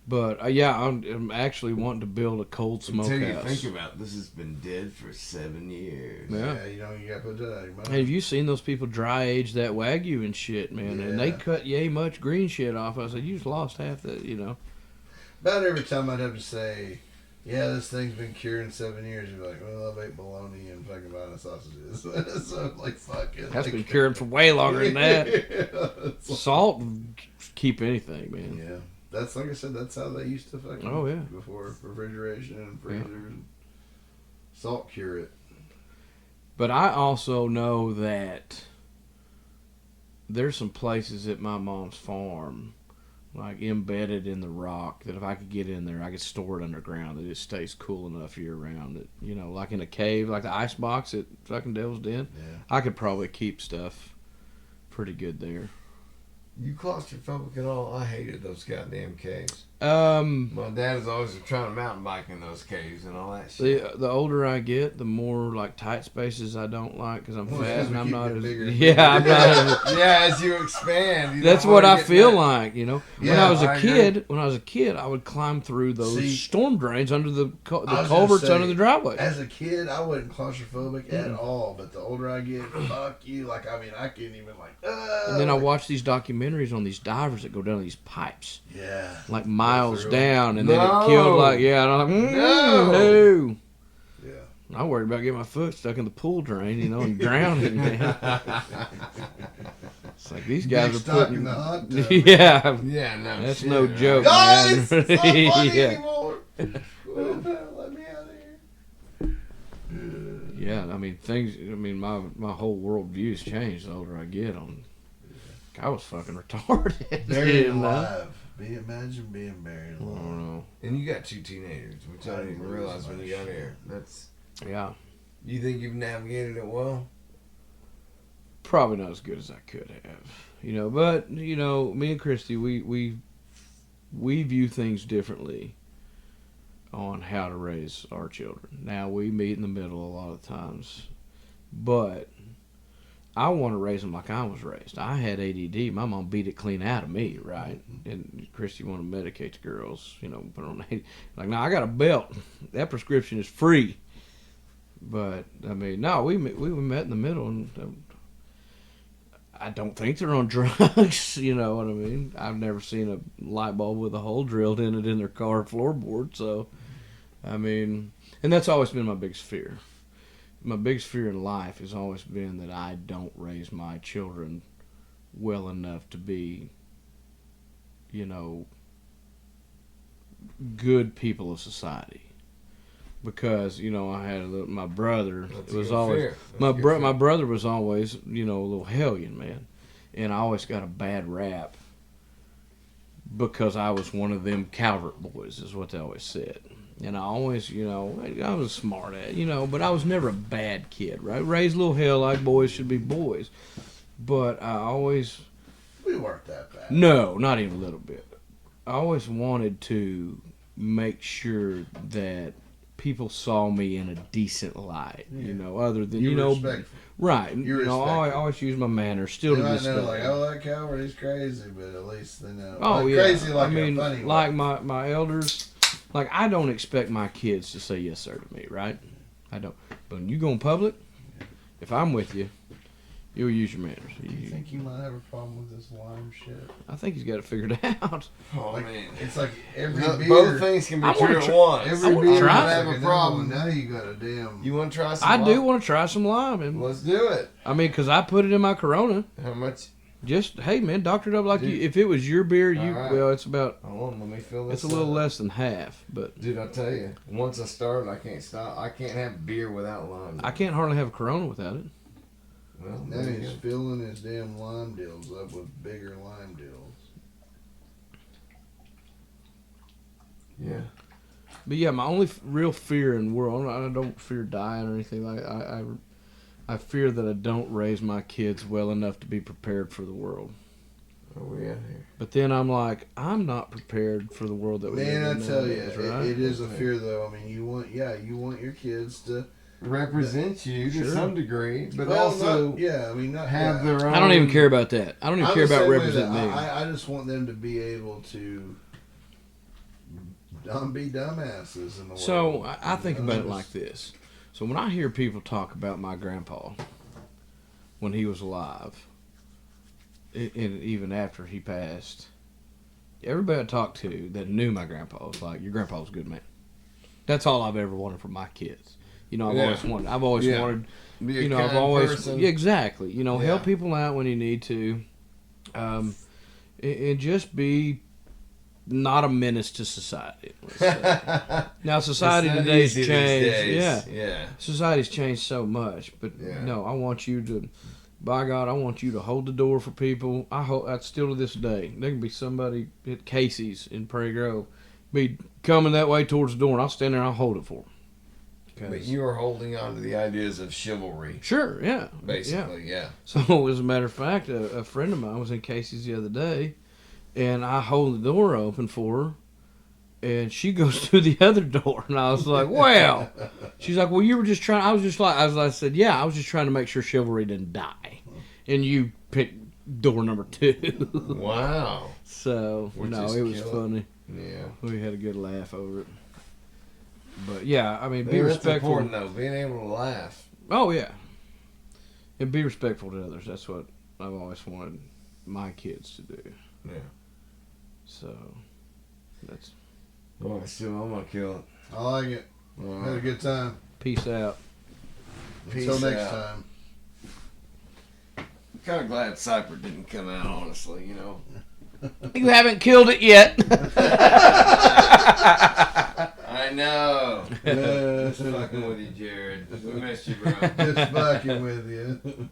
Speaker 6: But yeah, I'm actually wanting to build a cold
Speaker 2: Until you
Speaker 6: smokehouse.
Speaker 2: think about it, this has been dead for 7 years.
Speaker 6: Yeah.
Speaker 7: You know, you got to put that out of your mind.
Speaker 6: Have you seen those people dry age that Wagyu and shit, man? And they
Speaker 7: Yeah.
Speaker 6: cut yay much green shit off. I said, you just lost half the, you know.
Speaker 7: About every time I'd have to say, yeah, this thing's been cured in 7 years, you'd be like, well, I've ate bologna and fucking banana sausages. So I'm like, fuck it.
Speaker 6: That's
Speaker 7: like,
Speaker 6: been cured for way longer than that.
Speaker 7: It's like-
Speaker 6: Salt keep anything, man.
Speaker 7: yeah. That's like I said, that's how they used to fucking
Speaker 6: Oh, yeah.
Speaker 7: before refrigeration and freezers and salt cure it.
Speaker 6: But I also know that there's some places at my mom's farm, like embedded in the rock, that if I could get in there, I could store it underground. That it stays cool enough year round. That, you know, like in a cave, like the ice box at fucking Devil's Den,
Speaker 7: Yeah.
Speaker 6: I could probably keep stuff pretty good there.
Speaker 2: You claustrophobic at all? I hated those goddamn caves.
Speaker 6: Um,
Speaker 2: My dad is always trying to mountain bike in those caves and all that shit.
Speaker 6: the older I get, the more like tight spaces I don't like because I'm
Speaker 7: Well,
Speaker 6: fast
Speaker 7: as
Speaker 6: and
Speaker 7: we
Speaker 6: I'm
Speaker 7: keep
Speaker 6: not
Speaker 7: getting
Speaker 6: as
Speaker 7: bigger and
Speaker 6: yeah I'm
Speaker 7: bigger.
Speaker 6: not as
Speaker 2: Yeah, as you expand. You
Speaker 6: That's
Speaker 2: don't
Speaker 6: what
Speaker 2: wanna
Speaker 6: I
Speaker 2: get
Speaker 6: feel
Speaker 2: that-
Speaker 6: like, you know. When
Speaker 7: Yeah,
Speaker 6: I was a
Speaker 2: I agree.
Speaker 6: kid, I would climb through those
Speaker 7: See,
Speaker 6: storm drains under the
Speaker 7: I was gonna
Speaker 6: culverts
Speaker 7: say,
Speaker 6: under the driveway.
Speaker 7: As a kid, I wasn't claustrophobic at all, but the older I get, fuck you. Like, I mean, I can't even, like,
Speaker 6: And then I watch these documentaries on these divers that go down these pipes,
Speaker 7: yeah.
Speaker 6: like miles
Speaker 7: through.
Speaker 6: down, and then
Speaker 2: No.
Speaker 6: it killed like and I'm like no.
Speaker 7: Yeah.
Speaker 6: I worried about getting my foot stuck in the pool drain, you know, and drowning. Man. It's like these guys
Speaker 7: Big
Speaker 6: are
Speaker 7: stock
Speaker 6: putting
Speaker 7: in the hot tub.
Speaker 6: yeah.
Speaker 2: Yeah, no
Speaker 6: That's
Speaker 2: shit,
Speaker 6: no
Speaker 2: right?
Speaker 6: joke.
Speaker 7: Guys,
Speaker 6: Man.
Speaker 7: it's not funny
Speaker 6: Yeah.
Speaker 7: anymore. Let me out of here.
Speaker 6: Yeah, I mean my whole worldview has changed the older I get. I was fucking retarded.
Speaker 7: Buried
Speaker 6: you know?
Speaker 7: alive. Imagine being buried
Speaker 6: I
Speaker 7: alive.
Speaker 6: don't know.
Speaker 2: And you got 2 teenagers, which I didn't even realize when you got here. That's.
Speaker 6: Yeah,
Speaker 2: You think you've navigated it well?
Speaker 6: probably not as good as I could have. You know, but you know, me and Christy, we view things differently on how to raise our children. Now we meet in the middle a lot of times, but I want to raise them like I was raised. I had ADD. My mom beat it clean out of me, right? And Christy wanted to medicate the girls, you know, put on ADD. Like, no, I got a belt. That prescription is free. But I mean, no, we met in the middle, and I don't think they're on drugs. You know what I mean? I've never seen a light bulb with a hole drilled in it in their car floorboard. So, I mean, and that's always been my biggest fear. My biggest fear in life has always been that I don't raise my children well enough to be, you know, good people of society. Because, you know, I had my brother.
Speaker 2: That's
Speaker 6: It
Speaker 2: a
Speaker 6: was
Speaker 2: good
Speaker 6: always
Speaker 2: fear. That's a good
Speaker 6: my
Speaker 2: fear.
Speaker 6: brother was always, you know, a little hellion, man, and I always got a bad rap because I was one of them Calvert boys, is what they always said. And I always, you know, I was smart at, you know, but I was never a bad kid, right? Raised little hell like boys should be boys, but I always.
Speaker 7: We weren't that bad.
Speaker 6: No, not even a little bit. I always wanted to make sure that people saw me in a decent light, you know, other than, you know,
Speaker 7: respectful.
Speaker 6: right.
Speaker 7: You're
Speaker 6: You know, I
Speaker 7: respectful.
Speaker 6: always use my manners still
Speaker 7: They
Speaker 6: to
Speaker 7: might
Speaker 6: this
Speaker 7: know,
Speaker 6: day.
Speaker 7: like, oh, that Calvert, he's crazy, but at least they know.
Speaker 6: Oh,
Speaker 7: like,
Speaker 6: yeah.
Speaker 7: Crazy like
Speaker 6: I mean,
Speaker 7: a funny
Speaker 6: like
Speaker 7: way.
Speaker 6: my elders, like, I don't expect my kids to say yes, sir, to me, right? I don't. But when you go in public, if I'm with you, You'll use your manners.
Speaker 7: You think you might have a problem with this lime shit?
Speaker 6: I think he's got it figured out.
Speaker 2: Oh
Speaker 7: Like,
Speaker 2: man,
Speaker 7: it's like every
Speaker 2: no,
Speaker 7: beer.
Speaker 2: both things can be
Speaker 6: I wanna
Speaker 2: true at
Speaker 6: try-
Speaker 2: once.
Speaker 7: Every
Speaker 6: I wanna
Speaker 7: beer
Speaker 6: try
Speaker 7: is
Speaker 2: have
Speaker 7: like
Speaker 2: a
Speaker 7: another
Speaker 2: problem.
Speaker 7: one. Now you got a damn.
Speaker 2: You want to try some?
Speaker 6: I do
Speaker 2: lime?
Speaker 6: want to try some lime, and
Speaker 2: Let's do it.
Speaker 6: I mean, because I put it in my Corona.
Speaker 2: How much?
Speaker 6: Just hey, man, doctor it up like
Speaker 2: Dude.
Speaker 6: you. If it was your beer, you
Speaker 2: All right.
Speaker 6: well, it's about
Speaker 2: Hold on, let me fill this.
Speaker 6: it's a little
Speaker 2: up.
Speaker 6: less than half, but
Speaker 2: Dude, I tell you, once I start, I can't stop. I can't have beer without lime.
Speaker 6: I can't hardly have a Corona without it.
Speaker 2: Well,
Speaker 7: Now
Speaker 2: there you
Speaker 7: he's
Speaker 2: go.
Speaker 7: filling his damn lime deals up with bigger lime deals.
Speaker 2: Yeah.
Speaker 6: But yeah, my only real fear in the world, I don't fear dying or anything like I fear that I don't raise my kids well enough to be prepared for the world.
Speaker 2: Are we out here?
Speaker 6: But then I'm like, I'm not prepared for the world that we
Speaker 7: Man,
Speaker 6: live
Speaker 7: I
Speaker 6: in
Speaker 7: tell you,
Speaker 6: nowadays, right?
Speaker 7: it is a fear though. I mean, you want your kids to
Speaker 2: Represent you to
Speaker 6: Sure.
Speaker 2: some degree, but
Speaker 7: well,
Speaker 2: also
Speaker 7: not, yeah. I mean, not
Speaker 2: have
Speaker 7: yeah.
Speaker 2: their own.
Speaker 6: I don't even care about that. I don't even
Speaker 7: I'm
Speaker 6: care
Speaker 7: the
Speaker 6: about
Speaker 7: same way
Speaker 6: representing
Speaker 7: that
Speaker 6: me.
Speaker 7: I just want them to be able to be dumbasses in the world.
Speaker 6: So I think
Speaker 7: You know,
Speaker 6: about it
Speaker 7: just-
Speaker 6: like this. So when I hear people talk about my grandpa when he was alive, and even after he passed, everybody I talked to that knew my grandpa was like, "Your grandpa was a good man." That's all I've ever wanted for my kids. You know, I've
Speaker 2: Yeah.
Speaker 6: always wanted. I've always
Speaker 2: Yeah.
Speaker 6: wanted.
Speaker 2: Be a
Speaker 6: You know,
Speaker 2: kind
Speaker 6: I've always.
Speaker 2: person.
Speaker 6: Yeah, exactly. You know,
Speaker 2: Yeah.
Speaker 6: help people out when you need to, and just be not a menace to society. Let's say. Now, society
Speaker 2: It's not
Speaker 6: today's
Speaker 2: easy these
Speaker 6: changed.
Speaker 2: days.
Speaker 6: Yeah,
Speaker 2: Yeah.
Speaker 6: society's changed so much. But
Speaker 2: Yeah.
Speaker 6: no, I want you to. By God, I want you to hold the door for people. I hope that's still to this day. There can be somebody at Casey's in Prairie Grove, be coming that way towards the door, and I'll stand there and I'll hold it for them.
Speaker 2: But you are holding on to the ideas of chivalry,
Speaker 6: Sure, yeah, yeah.
Speaker 2: basically. Yeah.
Speaker 6: So, as a matter of fact, a friend of mine was in Casey's the other day, and I hold the door open for her, and she goes through the other door, and I was like, "Well," she's like, "Well, you were just trying." I said, "Yeah, I was just trying to make sure chivalry didn't die," and you picked door number 2.
Speaker 2: Wow.
Speaker 6: So,
Speaker 2: Which
Speaker 6: no,
Speaker 2: is
Speaker 6: it was
Speaker 2: killer.
Speaker 6: funny.
Speaker 2: Yeah.
Speaker 6: We had a good laugh over it. But yeah, I mean, be
Speaker 2: Man, that's
Speaker 6: respectful.
Speaker 2: important, though. Being able to laugh.
Speaker 6: Oh yeah, and be respectful to others. That's what I've always wanted my kids to do.
Speaker 2: Yeah.
Speaker 6: So that's
Speaker 2: Oh, I'm gonna kill it.
Speaker 7: I like it.
Speaker 2: All
Speaker 7: Had a
Speaker 2: right.
Speaker 7: good time.
Speaker 6: peace out.
Speaker 7: Until
Speaker 2: Peace
Speaker 7: next
Speaker 2: out.
Speaker 7: time.
Speaker 2: I'm kind of glad Cypher didn't come out, honestly, you know.
Speaker 6: You haven't killed it yet.
Speaker 2: I know.
Speaker 7: Yeah,
Speaker 2: Just fucking with you, Jared. We missed you, bro.
Speaker 7: just fucking with you.